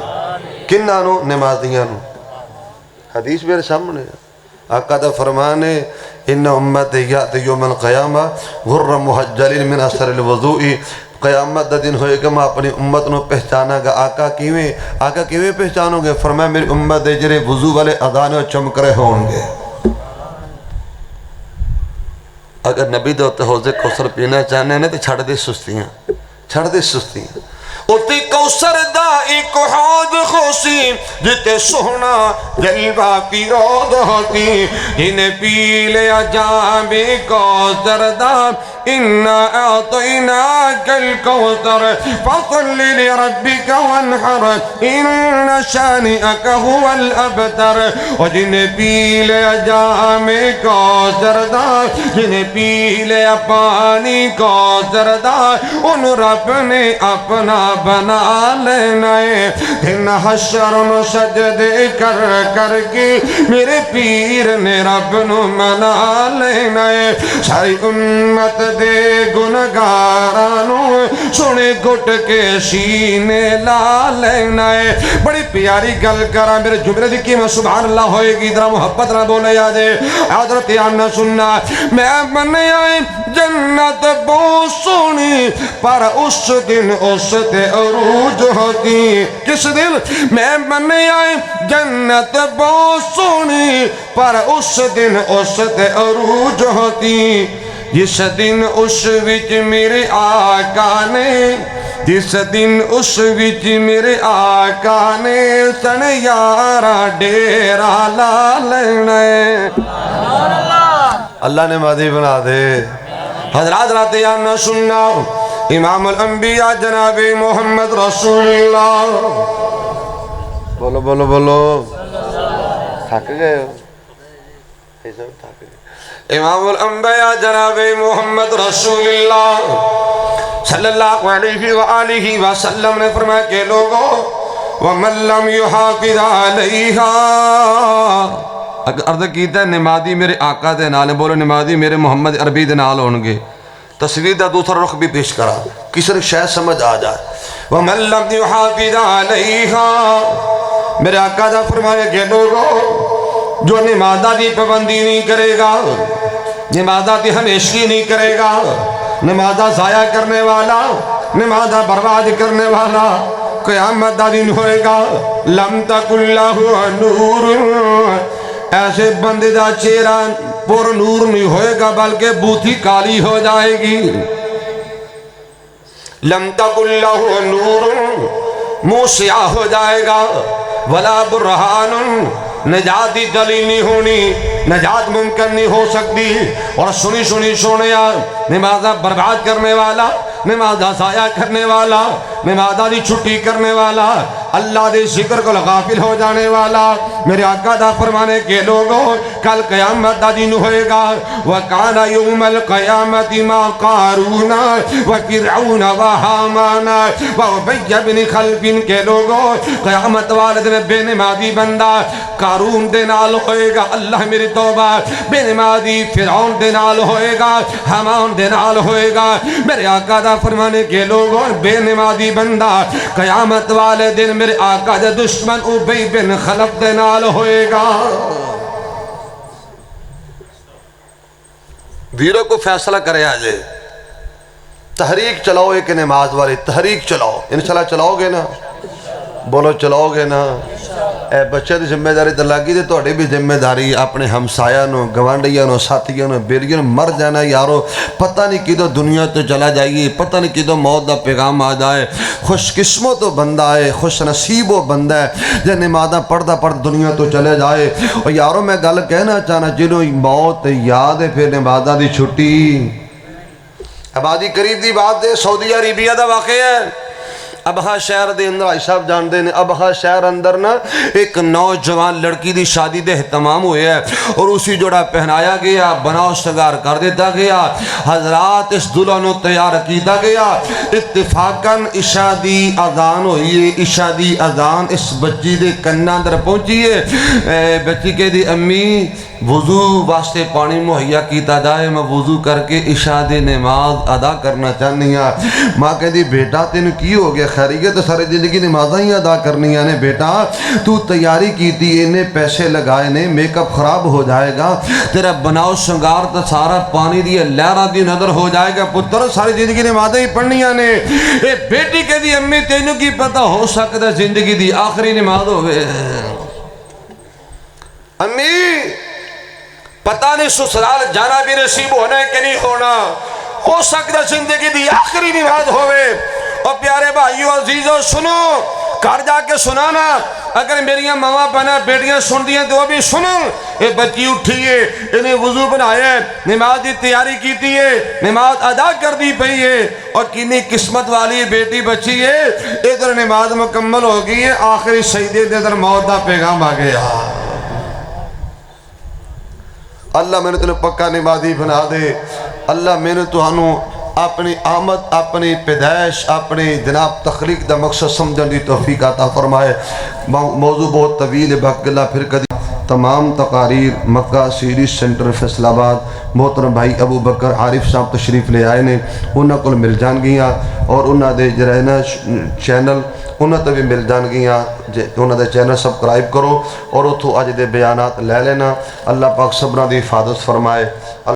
کنانو نمازیانو حدیث میرے سامنے آقا دا فرمانے ان امت یات یوم القیامہ غر محجلین من اثر الوضوء قیامت دا دن ہوئے گا میں اپنی امت نو پہچانا گا آقا کیویں پہچانو گے فرمایا میری امت دے جرے وضو والے اذانے اور چمکرے ہوں گے اگر نبی دے ہوتے حوض کوثر پینا چاہنے ہیں تو چھڑ دے سستیاں اوتے کوثر دا ایک حوض خوشی جتے سونا جلوہ پیروز ہوتی انہیں پی لیا جامِ کوثر دا اِنَّا اَعْطَيْنَاكَ الْكَوْثَرَ فَصَلِّ لِرَبِّكَ وَانْحَرْ اِنَّ شَانِئَكَ هُوَ الْأَبْتَرُ اور جنہیں پی لیا جامِ کوثر دا جنہیں پی لیا پانی کوثر دا ان رب نے اپنا بنا لینا ہے دن حشر نو سجدے کر کر کے میرے پیر نے رب نو منا لینا ہے ساری امت دے گناہگارانو سونے گھٹ کے سینے لا لینا ہے بڑی پیاری گل کرا میرے جملے دی قیمت سبحان اللہ ہوئے گی ذرا محبت نہ بولے یادے حضرت آنا سننا میں بنے آئے جنت بہت سونی پر اس دن اس تے عروج ہوتی کس دن میں بنے آئے جنت بہت سونی پر اس دن اس تے عروج ہوتی جس دن اس وچ میرے آقا نے جس دن اس وچ میرے آقا نے سن یارا ڈیرا لا لینا ہے اللہ نے مادی بنا دے حضرات راتے آنا سننا امام الانبیاء جناب محمد رسول اللہ بولو بولو بولو تھک گئے ہو امام الانبیاء جناب محمد رسول اللہ صلی اللہ علیہ وآلہ وسلم نے فرمایا کہ لوگوں وَمَن لَّمْ يُحَافِظْ عَلَيْهَا عرض کیتا ہے نمازی میرے آقا دے نال بولو نمازی میرے محمد عربی دے نال ہونگے تصویر دا دوسرا رخ بھی پیش کرا کسی نے شاید سمجھ آ جائے وَمَن لَّمْ يُحَافِظْ عَلَيْهَا میرے آقا دا فرمایا کہ لوگوں جو نمازہ دی پابندی نہیں کرے گا نمازہ دی ہمیشگی نہیں کرے گا نمازہ ضائع کرنے والا نمازہ برباد کرنے والا قیامت دا دن ہوئے گا لم تکن لہ نور ایسے بندے دا چہرہ پر نور نہیں ہوئے گا بلکہ بوتھی کالی ہو جائے گی لم تکن لہ نور منہ سیاہ ہو جائے گا ولا برہان نجاتی دلیل نہیں ہونی نجات ممکن نہیں ہو سکتی اور سنی سنی سونیا نمازہ برباد کرنے والا نمازہ ضائع کرنے والا نمازہ دی چھٹی کرنے والا اللہ دے ذکر کو غافل ہو جانے والا میرے آقا دا فرمانے کے لوگوں کل قیامت دا دن ہوئے گا وَقَانَ يَوْمَ الْقَيَامَةِ مَا قَارُونَ وَفِرْعَوْنَ وَحَامَانَ وَأُبَيَّ بْنِ خَلْفٍ کے لوگوں قیامت والے دن بے نمازی بندہ قارون دے نال ہوئے گا اللہ میری توبہ بے نمازی فرعون دے نال ہوئے گا حامان دے نال ہوئے گا میرے آقا دا فرمانے کے لوگوں بے نمازی بندہ قیامت والے دن میرے آقا دے دشمن ابی بن خلف دے نال ہوئے گا ویروں کو فیصلہ کرے آجے تحریک چلاؤ ایک نماز والی تحریک چلاؤ انشاءاللہ چلاؤ گے نا بولو چلاؤ گے نا بچے دی ذمہ داری تے لگی تے تہاڈی بھی ذمہ داری اپنے ہمسایاں نو گوانڈیاں نو ساتھیاں نو بیلیاں نو مر جانا یارو پتہ نہیں کدوں دنیا تو چلا جائیے پتہ نہیں کدوں موت دا پیغام آ جائے خوش قسمت و بندہ ہے خوش نصیب و بندہ ہے جے نمازاں پڑھدا دنیا تو چلے جائے اور یارو میں گل کہنا چاہنا جنہوں موت یاد ہے پھر نمازاں دی چھٹی آبادی قریب دی بات ہے سعودی عربیہ دا واقعہ ہے ابہا شہر دے اندر آئی صاحب جان دے نے ابہا شہر اندر نا ایک نوجوان لڑکی دی شادی دے اہتمام ہوئے ہے اور اسی جوڑا پہنایا گیا بناؤ شگار کر دیتا گیا حضرات اس دلہنوں تیار کیتا گیا اتفاقاً عشاء دی اذان ہوئی عشاء دی اذان اس بچی دے کنہ اندر پہنچی ہے بچی کے دی امی وضو واسطے پانی مہیا کیتا جائے میں وضو کر کے عشاء دی نماز ادا کرنا چاہنی ہاں ماں کہہ دی بیٹا تینوں کی ہو گیا خیریت تو سارے زندگی نمازاں ہی ادا کرنی نے بیٹا تو تیاری کی تھی انہیں پیسے لگائے نے میک اپ خراب ہو جائے گا تیرا بناؤ شنگار تو سارا پانی دی لہرہ دی نظر ہو جائے گا پتر ساری زندگی نمازاں ہی پڑھنی نے اے بیٹی کے دی امی تینوں کی پتہ ہو سکتا زندگی دی آخری نماز ہوئے امی پتہ نہیں سسرال جانا بھی نصیب ہونا ہے کہ نہیں ہونا ہو سکتا زندگی دی آخری نماز ہوئے اور پیارے بھائیو عزیزو سنو گھر جا کے سنانا اگر میری ماما بنا بیٹیاں سن دیا تو وہ بھی سنو اے بچی اٹھیے انہیں وضو بنایا نماز دی تیاری کیتی ہے نماز ادا کر دی پئی ہے اور کنی قسمت والی بیٹی بچی ہے ادھر نماز مکمل ہو گئی ہے آخری سجدے دے ادھر موت دا پیغام آ گیا اللہ میں نے تنہیں پکا نمازی بنا دے اللہ میں نے تو اپنی آمد اپنی پیدائش اپنی جناب تخلیق دا مقصد سمجھن دی توفیق عطا فرمائے موضوع بہت طویل ہے باقی پھر کدی تمام تقاریر مکہ سیریز سینٹر فیصل آباد محترم بھائی ابو بکر عارف صاحب تشریف لے آئے نے انہاں کو مل جان گیاں اور انہاں دے جرائنا چینل انہاں تے بھی مل جان گیاں انہاں دے چینل سبسکرائب کرو اور اتھو اج دے بیانات لے لینا اللہ پاک سبراں دی حفاظت فرمائے